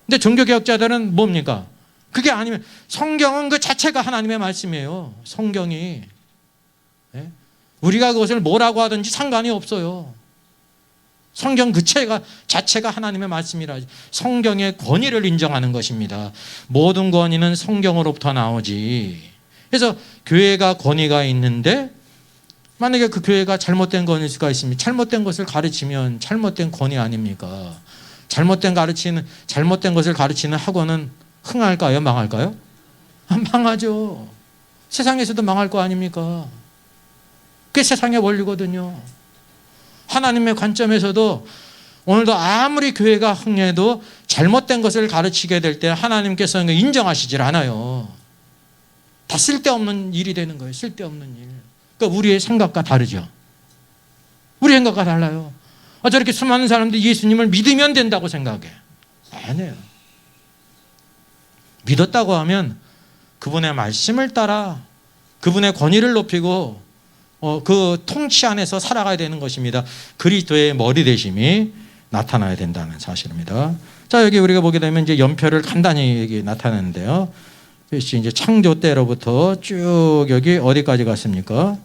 [SPEAKER 1] 근데 종교개혁자들은 뭡니까? 그게 아니면 성경은 그 자체가 하나님의 말씀이에요. 성경이. 우리가 그것을 뭐라고 하든지 상관이 없어요. 성경 그 자체가 하나님의 말씀이라. 성경의 권위를 인정하는 것입니다. 모든 권위는 성경으로부터 나오지. 그래서 교회가 권위가 있는데 만약에 그 교회가 잘못된 권위일 수가 있습니다. 잘못된 것을 가르치면 잘못된 권위 아닙니까? 잘못된 것을 가르치는 학원은 흥할까요? 망할까요? 망하죠. 세상에서도 망할 거 아닙니까? 그게 세상의 원리거든요. 하나님의 관점에서도 오늘도 아무리 교회가 흥해도 잘못된 것을 가르치게 될 때 하나님께서는 인정하시질 않아요. 다 쓸데없는 일이 되는 거예요. 쓸데없는 일. 그러니까 우리의 생각과 다르죠. 우리 생각과 달라요. 저렇게 수많은 사람들이 예수님을 믿으면 된다고 생각해. 아니에요. 믿었다고 하면 그분의 말씀을 따라 그분의 권위를 높이고 그 통치 안에서 살아가야 되는 것입니다. 그리스도의 머리 되심이 나타나야 된다는 사실입니다. 자, 여기 우리가 보게 되면 이제 연표를 간단히 여기 나타내는데요. 이제 창조 때로부터 쭉 여기 어디까지 갔습니까?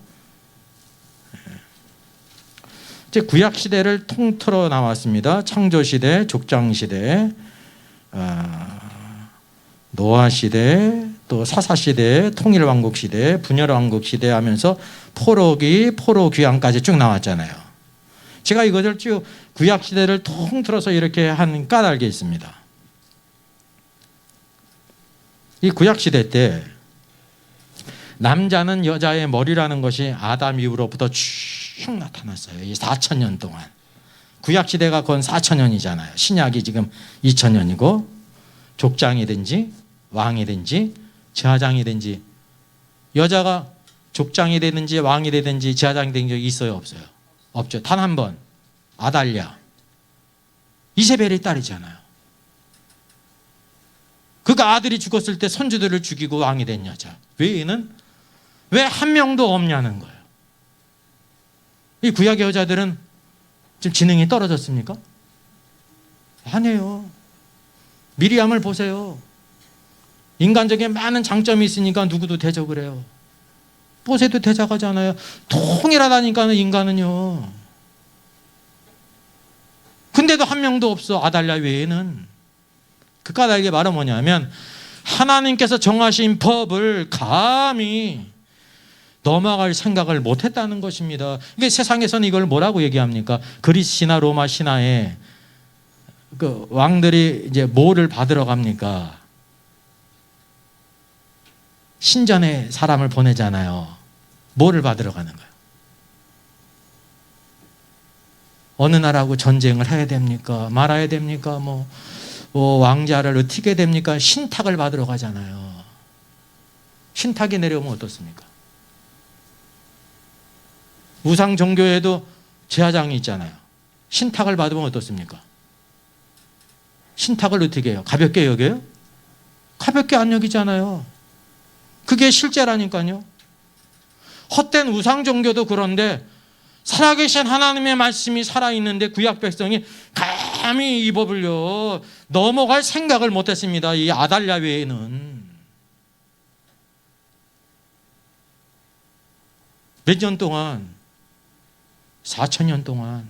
[SPEAKER 1] 이제 구약 시대를 통틀어 나왔습니다. 창조 시대, 족장 시대, 노아 시대, 또 사사 시대, 통일 왕국 시대, 분열 왕국 시대 하면서 포로 귀환까지 쭉 나왔잖아요. 제가 이것을 쭉 구약 시대를 통틀어서 이렇게 한 까닭이 있습니다. 이 구약 시대 때 남자는 여자의 머리라는 것이 아담 이후로부터 쭉 나타났어요. 이 4,000년 동안. 구약 시대가 건 4,000년이잖아요. 신약이 지금 2,000년이고 족장이든지 왕이든지 제사장이든지 여자가 족장이 되든지 왕이 되든지 제사장이 된 적이 있어요, 없어요? 없죠. 단 한 번. 아달랴. 이세벨의 딸이잖아요. 그가 아들이 죽었을 때 손주들을 죽이고 왕이 된 여자 외에는 왜 한 명도 없냐는 거예요. 이 구약의 여자들은 지금 지능이 떨어졌습니까? 아니에요. 미리암을 보세요. 인간적인 많은 장점이 있으니까 누구도 대적을 해요. 모세도 대적하잖아요. 통일하다니까는 인간은요. 근데도 한 명도 없어. 아달랴 외에는. 그 까닭의 말은 뭐냐면 하나님께서 정하신 법을 감히 넘어갈 생각을 못했다는 것입니다. 이게 세상에서는 이걸 뭐라고 얘기합니까? 그리스 신화, 로마 신화에 그 왕들이 이제 뭐를 받으러 갑니까? 신전에 사람을 보내잖아요. 뭐를 받으러 가는 거예요? 어느 나라하고 전쟁을 해야 됩니까? 말아야 됩니까? 왕자를 어떻게 됩니까? 신탁을 받으러 가잖아요. 신탁이 내려오면 어떻습니까? 우상 종교에도 제사장이 있잖아요. 신탁을 받으면 어떻습니까? 신탁을 어떻게 해요? 가볍게 여겨요? 가볍게 안 여기잖아요. 그게 실제라니까요. 헛된 우상 종교도 그런데 살아계신 하나님의 말씀이 살아있는데 구약 백성이 감히 이 법을요 넘어갈 생각을 못했습니다. 이 아달랴 외에는. 몇 년 동안 4,000년 동안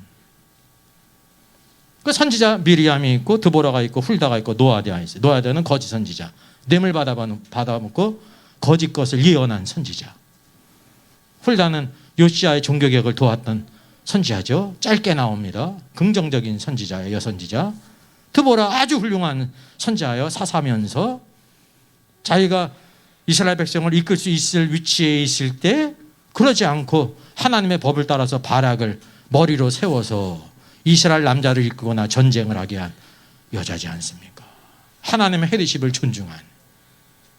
[SPEAKER 1] 그 선지자 미리암이 있고 드보라가 있고 훌다가 있고 노아디아 있어요. 노아디아는 거짓 선지자. 뇌물 받아먹고 거짓 것을 예언한 선지자. 훌다는 요시야의 종교개혁을 도왔던 선지자죠. 짧게 나옵니다. 긍정적인 선지자예요. 여선지자. 드보라 아주 훌륭한 선지자예요. 사사면서 자기가 이스라엘 백성을 이끌 수 있을 위치에 있을 때 그러지 않고 하나님의 법을 따라서 바락을 머리로 세워서 이스라엘 남자를 이끌거나 전쟁을 하게 한 여자지 않습니까? 하나님의 헤드십을 존중한.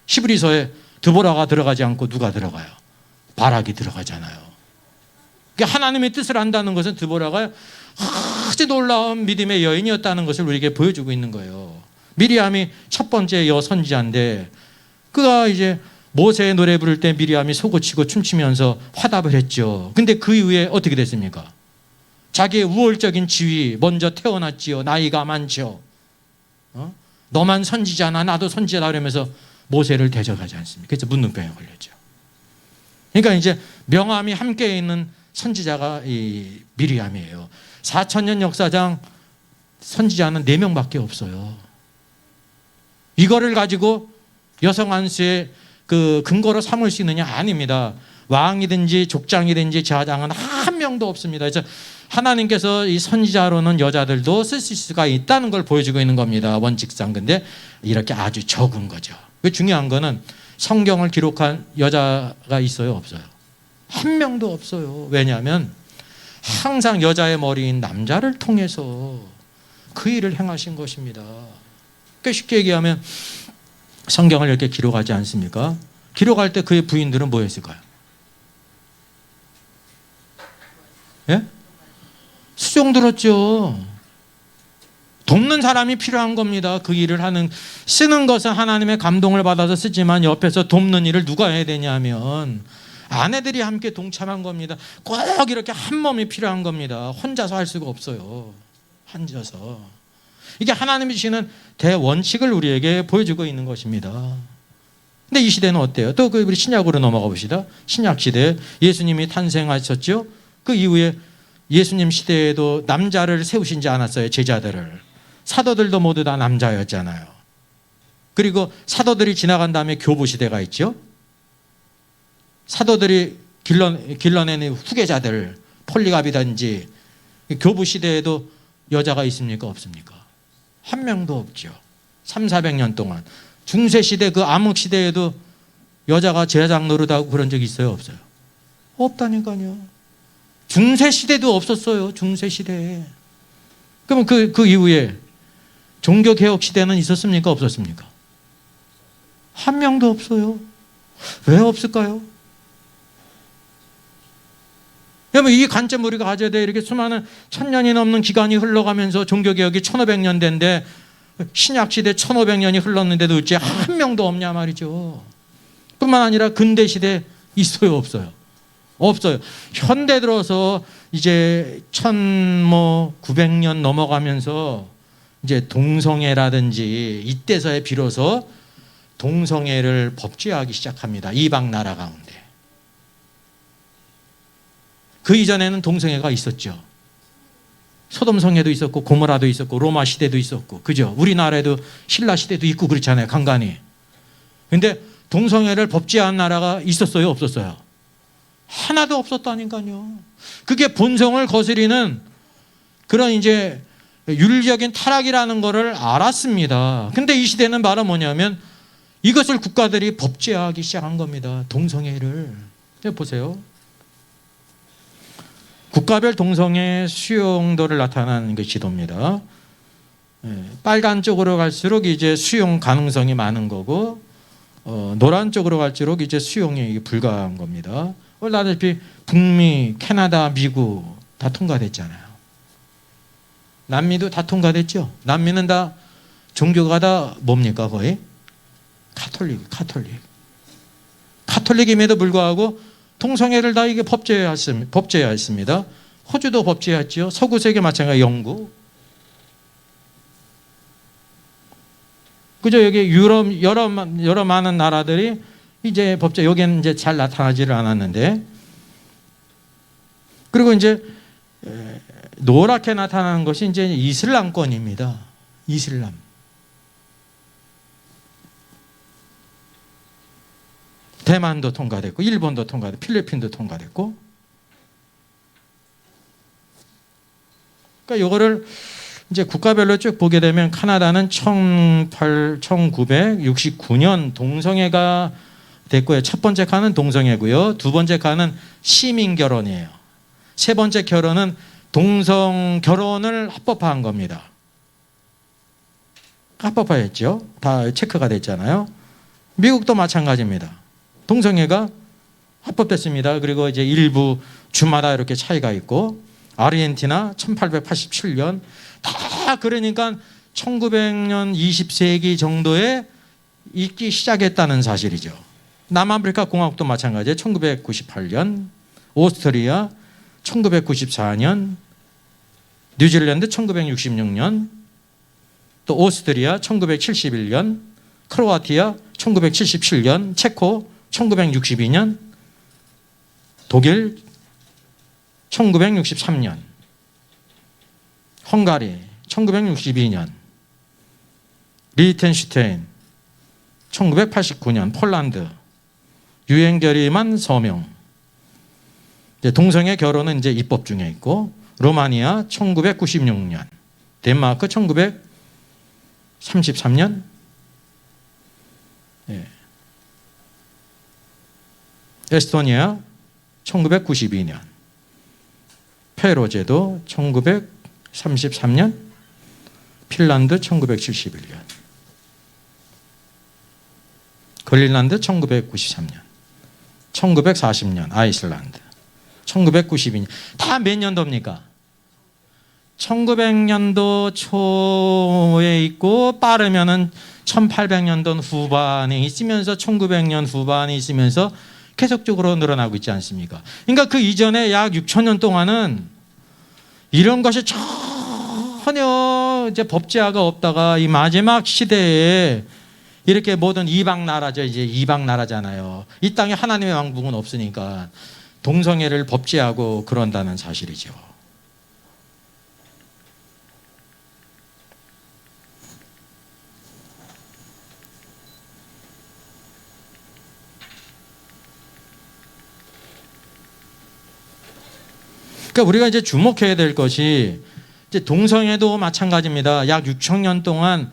[SPEAKER 1] 히브리서에 드보라가 들어가지 않고 누가 들어가요? 바락이 들어가잖아요. 그러니까 하나님의 뜻을 안다는 것은 드보라가 아주 놀라운 믿음의 여인이었다는 것을 우리에게 보여주고 있는 거예요. 미리암이 첫 번째 여선지자인데 그가 이제 모세의 노래 부를 때 미리암이 소고치고 춤추면서 화답을 했죠. 근데 그 이후에 어떻게 됐습니까? 자기의 우월적인 지위 먼저 태어났지요. 나이가 많죠. 너만 선지자나 나도 선지자다 그러면서 모세를 대적하지 않습니까? 그래서 문둥병에 걸렸죠. 그러니까 이제 명함이 함께 있는 선지자가 이 미리암이에요. 4,000년 역사상 선지자는 4명밖에 없어요. 이거를 가지고 여성 안수의 그 근거로 삼을 수 있느냐? 아닙니다. 왕이든지 족장이든지 제사장은 한 명도 없습니다. 그래서 하나님께서 이 선지자로는 여자들도 쓸 수가 있다는 걸 보여주고 있는 겁니다. 원칙상. 근데 이렇게 아주 적은 거죠. 중요한 거는 성경을 기록한 여자가 있어요? 없어요? 한 명도 없어요. 왜냐하면 항상 여자의 머리인 남자를 통해서 그 일을 행하신 것입니다. 그러니까 쉽게 얘기하면 성경을 이렇게 기록하지 않습니까? 기록할 때 그의 부인들은 뭐 했을까요? 예? 수종 들었죠. 돕는 사람이 필요한 겁니다. 그 일을 쓰는 것은 하나님의 감동을 받아서 쓰지만 옆에서 돕는 일을 누가 해야 되냐면 아내들이 함께 동참한 겁니다. 꼭 이렇게 한 몸이 필요한 겁니다. 혼자서 할 수가 없어요. 앉아서. 이게 하나님이 주시는 대원칙을 우리에게 보여주고 있는 것입니다. 근데 이 시대는 어때요? 또 우리 신약으로 넘어가 봅시다. 신약 시대 예수님이 탄생하셨죠. 그 이후에 예수님 시대에도 남자를 세우신지 않았어요. 제자들을. 사도들도 모두 다 남자였잖아요. 그리고 사도들이 지나간 다음에 교부 시대가 있죠. 사도들이 길러내는 후계자들, 폴리갑이든지 교부 시대에도 여자가 있습니까? 없습니까? 한 명도 없죠. 300~400년 동안. 중세 시대 그 암흑 시대에도 여자가 제사장 노릇하고 그런 적이 있어요? 없어요? 없다니까요. 중세 시대도 없었어요. 중세 시대에. 그러면 그 이후에 종교개혁 시대는 있었습니까? 없었습니까? 한 명도 없어요. 왜 없을까요? 여러분 이 관점 우리가 가져야 돼요. 이렇게 수많은 1000년이 넘는 기간이 흘러가면서 종교개혁이 1500년대인데 신약시대 1500년이 흘렀는데도 어째 한 명도 없냐 말이죠. 뿐만 아니라 근대시대 있어요? 없어요? 없어요. 현대 들어서 이제 1900년 넘어가면서 이제 동성애라든지 이때서야 비로소 동성애를 법제화하기 시작합니다. 이방 나라 가운데. 그 이전에는 동성애가 있었죠. 소돔성애도 있었고 고모라도 있었고 로마 시대도 있었고 그죠? 우리나라에도 신라 시대도 있고 그렇잖아요. 간간히. 근데 동성애를 법제화한 나라가 있었어요? 없었어요? 하나도 없었다니까요. 그게 본성을 거스리는 그런 이제 윤리적인 타락이라는 것을 알았습니다. 근데 이 시대는 바로 뭐냐면 이것을 국가들이 법제화하기 시작한 겁니다. 동성애를. 보세요. 국가별 동성애 수용도를 나타내는 게 지도입니다. 빨간 쪽으로 갈수록 이제 수용 가능성이 많은 거고 노란 쪽으로 갈수록 이제 수용이 불가한 겁니다. 알다시피 북미, 캐나다, 미국 다 통과됐잖아요. 남미도 다 통과됐죠. 남미는 다 종교가 다 뭡니까 거의? 카톨릭임에도 불구하고 동성애를 다 이게 법제화했습니다. 호주도 법제화했죠. 서구 세계 마찬가지 영국. 그죠? 여기 유럽 여러 많은 나라들이 이제 여기는 이제 잘 나타나지를 않았는데 그리고 이제 노랗게 나타나는 것이 이제 이슬람권입니다. 이슬람. 대만도 통과됐고, 일본도 통과됐고, 필리핀도 통과됐고. 그러니까 이거를 이제 국가별로 쭉 보게 되면 카나다는 1969년 동성애가 됐고요. 첫 번째 칸은 동성애고요. 두 번째 칸은 시민 결혼이에요. 세 번째 결혼은 동성 결혼을 합법화한 겁니다. 합법화했죠. 다 체크가 됐잖아요. 미국도 마찬가지입니다. 동성애가 합법됐습니다. 그리고 이제 일부 주마다 이렇게 차이가 있고, 아르헨티나 1887년 다 그러니까 1900년 20세기 정도에 있기 시작했다는 사실이죠. 남아프리카 공화국도 마찬가지예요. 1998년, 오스트리아 1994년, 뉴질랜드 1966년, 또 오스트리아 1971년, 크로아티아 1977년, 체코 1962년, 독일 1963년, 헝가리 1962년, 리텐슈테인 1989년, 폴란드 유행결의만 서명. 동성애 결혼은 이제 입법 중에 있고, 로마니아 1996년, 덴마크 1933년, 에스토니아 1992년, 페로제도 1933년, 핀란드 1971년, 그린란드 1993년, 1940년 아이슬란드, 1992년. 다 몇 년도입니까? 1900년도 초에 있고, 빠르면은 1800년도 후반에 있으면서 1900년 후반에 있으면서 계속적으로 늘어나고 있지 않습니까? 그러니까 그 이전에 약 6천년 동안은 이런 것이 전혀 이제 법제화가 없다가 이 마지막 시대에 이렇게 모든 이방 나라죠. 이제 이방 나라잖아요. 이 땅에 하나님의 왕국은 없으니까 동성애를 법제하고 그런다는 사실이죠. 그러니까 우리가 이제 주목해야 될 것이, 이제 동성애도 마찬가지입니다. 약 6천년 동안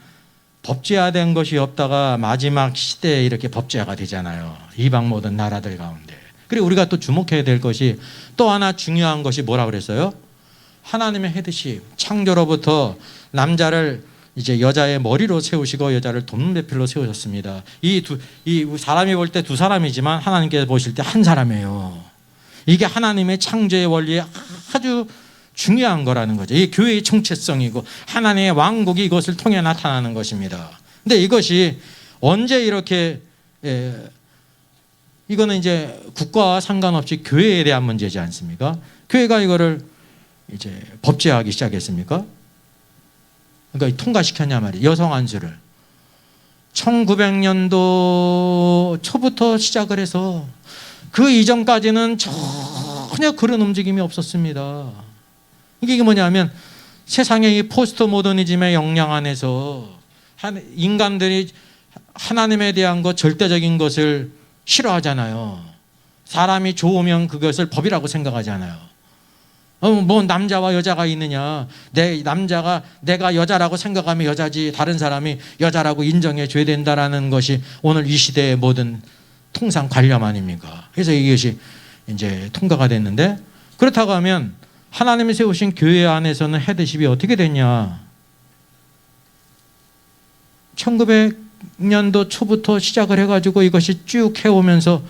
[SPEAKER 1] 법제화된 것이 없다가 마지막 시대에 이렇게 법제화가 되잖아요. 이방 모든 나라들 가운데. 그리고 우리가 또 주목해야 될 것이, 또 하나 중요한 것이 뭐라 그랬어요? 하나님의 헤드십, 창조로부터 남자를 이제 여자의 머리로 세우시고 여자를 돕는배필로 세우셨습니다. 이 사람이 볼 때 두 사람이지만 하나님께서 보실 때 한 사람이에요. 이게 하나님의 창조의 원리에 아주 중요한 거라는 거죠. 이게 교회의 정체성이고 하나님의 왕국이 이것을 통해 나타나는 것입니다. 근데 이것이 언제 이렇게, 이거는 이제 국가와 상관없이 교회에 대한 문제지 않습니까? 교회가 이거를 이제 법제화하기 시작했습니까? 그러니까 통과시켰냐 말이에요. 여성 안수를 1900년도 초부터 시작을 해서 그 이전까지는 전혀 그런 움직임이 없었습니다. 이게 뭐냐면, 세상의 이 포스트 모더니즘의 영향 안에서 인간들이 하나님에 대한 것, 절대적인 것을 싫어하잖아요. 사람이 좋으면 그것을 법이라고 생각하잖아요. 뭐 남자와 여자가 있느냐, 내가 여자라고 생각하면 여자지 다른 사람이 여자라고 인정해 줘야 된다라는 것이 오늘 이 시대의 모든 통상 관념 아닙니까? 그래서 이것이 이제 통과가 됐는데, 그렇다고 하면 하나님이 세우신 교회 안에서는 헤드십이 어떻게 됐냐? 1900년도 초부터 시작을 해가지고 이것이 쭉 해오면서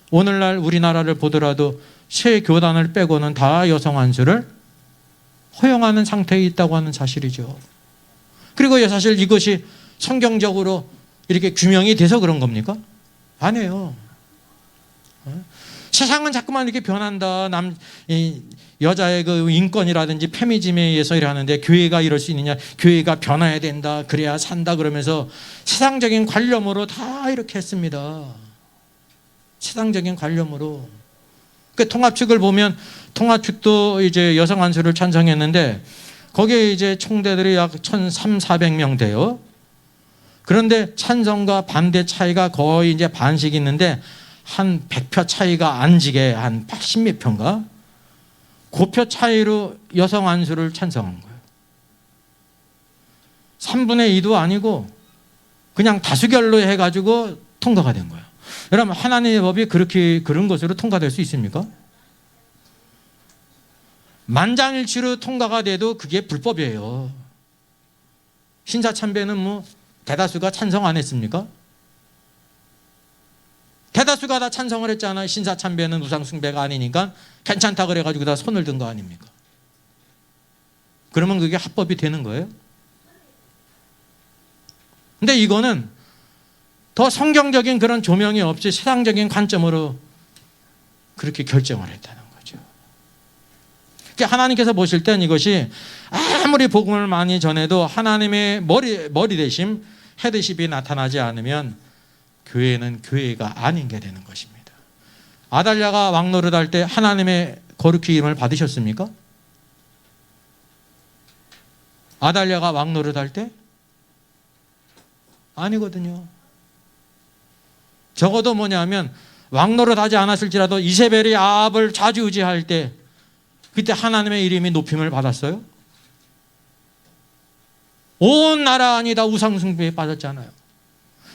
[SPEAKER 1] 오늘날 우리나라를 보더라도 새 교단을 빼고는 다 여성 안수를 허용하는 상태에 있다고 하는 사실이죠. 그리고 사실 이것이 성경적으로 이렇게 규명이 돼서 그런 겁니까? 아니에요. 세상은 자꾸만 이렇게 변한다. 여자의 그 인권이라든지 페미니즘에 의해서 이러는데 교회가 이럴 수 있느냐? 교회가 변화해야 된다. 그래야 산다. 그러면서 세상적인 관념으로 다 이렇게 했습니다. 세상적인 관념으로. 그 통합측을 보면 통합측도 이제 여성 안수를 찬성했는데 거기에 이제 총대들이 약 1,300~400명 돼요. 그런데 찬성과 반대 차이가 거의 이제 반씩 있는데 한 100표 차이가 안 지게 한 80몇 표인가? 그 표 차이로 여성 안수를 찬성한 거예요. 3분의 2도 아니고 그냥 다수결로 해가지고 통과가 된 거예요. 여러분, 하나님의 법이 그렇게 그런 것으로 통과될 수 있습니까? 만장일치로 통과가 돼도 그게 불법이에요. 신사참배는 뭐 대다수가 찬성 안 했습니까? 대다수가 다 찬성을 했잖아요. 신사참배는 우상숭배가 아니니까 괜찮다 그래가지고 다 손을 든 거 아닙니까? 그러면 그게 합법이 되는 거예요? 근데 이거는 더 성경적인 그런 조명이 없이 세상적인 관점으로 그렇게 결정을 했다는 거죠. 그러니까 하나님께서 보실 땐 이것이 아무리 복음을 많이 전해도 하나님의 머리 대심, 헤드십이 나타나지 않으면 교회는 교회가 아닌 게 되는 것입니다. 아달랴가 왕노릇 할 때 하나님의 거룩히임을 받으셨습니까? 아달랴가 왕노릇 할 때? 아니거든요. 적어도 뭐냐면 왕노릇 하지 않았을지라도 이세벨이 아합을 좌지우지할 때 그때 하나님의 이름이 높임을 받았어요? 온 나라 아니다 우상숭배에 빠졌잖아요.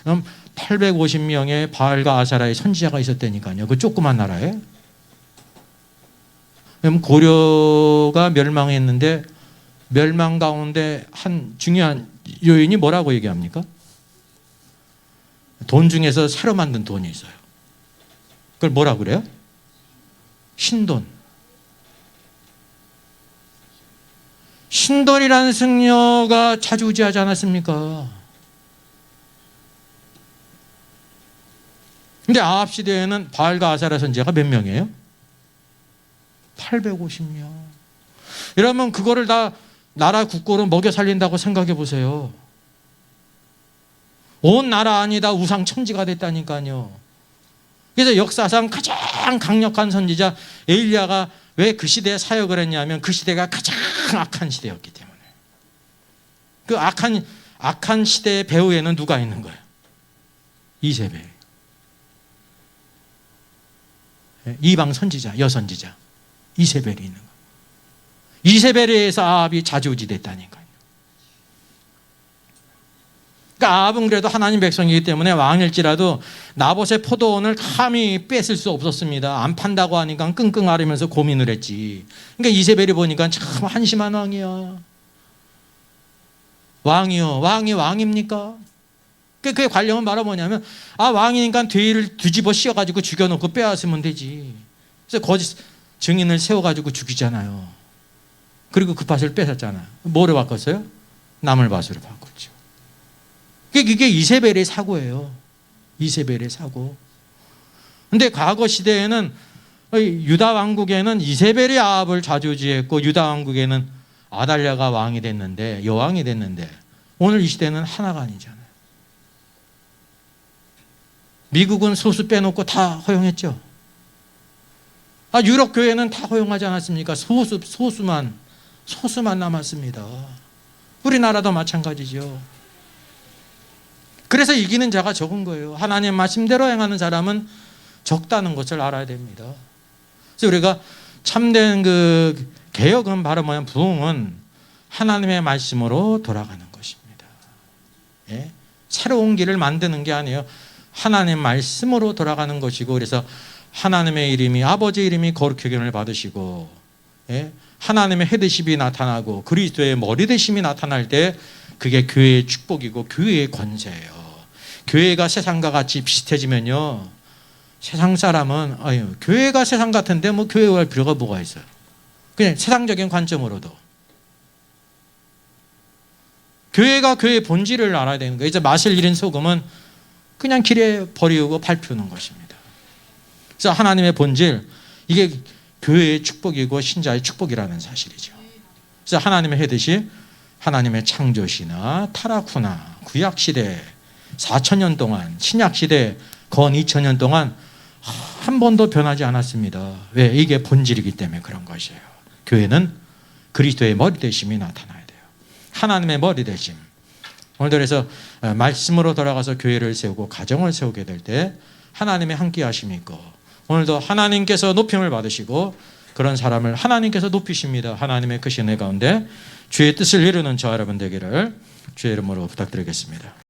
[SPEAKER 1] 그럼 850명의 바알과 아사라의 선지자가 있었다니까요. 그 조그만 나라에. 그럼 고려가 멸망했는데 멸망 가운데 한 중요한 요인이 뭐라고 얘기합니까? 돈 중에서 새로 만든 돈이 있어요. 그걸 뭐라고 그래요? 신돈. 신돈이라는 승려가 좌지우지하지 않았습니까? 근데 아합 시대에는 바알과 아사라 선지자가 몇 명이에요? 850명. 이러면 그거를 다 나라 국고로 먹여 살린다고 생각해 보세요. 온 나라 아니다 우상 천지가 됐다니까요. 그래서 역사상 가장 강력한 선지자 에일리야가 왜 그 시대에 사역을 했냐면 그 시대가 가장 악한 시대였기 때문에. 그 악한 시대의 배후에는 누가 있는 거예요? 이세벨. 이방 선지자, 여선지자 이세벨이 있는 거예요. 이세벨에 의해서 아합이 좌지우지 됐다니까요. 그러니까 아합은 그래도 하나님 백성이기 때문에 왕일지라도 나봇의 포도원을 감히 뺏을 수 없었습니다. 안 판다고 하니까 끙끙 앓으면서 고민을 했지. 그러니까 이세벨이 보니까 참 한심한 왕이야. 왕이요. 왕이 왕입니까? 그의 관령은 바로 뭐냐면 왕이니까 뒤를 뒤집어 씌워가지고 죽여놓고 빼앗으면 되지. 그래서 거짓 증인을 세워가지고 죽이잖아요. 그리고 그 밭을 뺏었잖아요. 뭐로 바꿨어요? 나물 밭으로 바꿨죠. 그게 이세벨의 사고예요. 이세벨의 사고. 근데 과거 시대에는 유다 왕국에는 이세벨이 아합을 좌지우지했고 유다 왕국에는 아달랴가 왕이 됐는데 여왕이 됐는데 오늘 이 시대는 하나가 아니잖아요. 미국은 소수 빼놓고 다 허용했죠. 유럽 교회는 다 허용하지 않았습니까? 소수만 남았습니다. 우리나라도 마찬가지죠. 그래서 이기는 자가 적은 거예요. 하나님 말씀대로 행하는 사람은 적다는 것을 알아야 됩니다. 그래서 우리가 참된 그 개혁은 바로 뭐냐면 부흥은 하나님의 말씀으로 돌아가는 것입니다. 예? 새로운 길을 만드는 게 아니에요. 하나님 말씀으로 돌아가는 것이고 그래서 하나님의 이름이 아버지 이름이 거룩하게 받으시고 예? 하나님의 헤드십이 나타나고 그리스도의 머리 되심이 나타날 때 그게 교회의 축복이고 교회의 권세예요. 교회가 세상과 같이 비슷해지면요. 세상 사람은 교회가 세상 같은데 뭐 교회 갈 필요가 뭐가 있어요. 그냥 세상적인 관점으로도. 교회가 교회의 본질을 알아야 되는 거예요. 이제 마실 잃은 소금은 그냥 길에 버리고 밟히는 것입니다. 그래서 하나님의 본질, 이게 교회의 축복이고 신자의 축복이라는 사실이죠. 그래서 하나님의 헤드십, 하나님의 창조시나 타락후나 구약시대 4,000년 동안 신약시대 건 2,000년 동안 한 번도 변하지 않았습니다. 왜? 이게 본질이기 때문에 그런 것이에요. 교회는 그리스도의 머리 되심이 나타나야 돼요. 하나님의 머리 되심. 오늘도 그래서 말씀으로 돌아가서 교회를 세우고 가정을 세우게 될 때 하나님의 함께 하심이고 오늘도 하나님께서 높임을 받으시고 그런 사람을 하나님께서 높이십니다. 하나님의 크신 은혜 가운데 주의 뜻을 이루는 저 여러분 되기를 주의 이름으로 부탁드리겠습니다.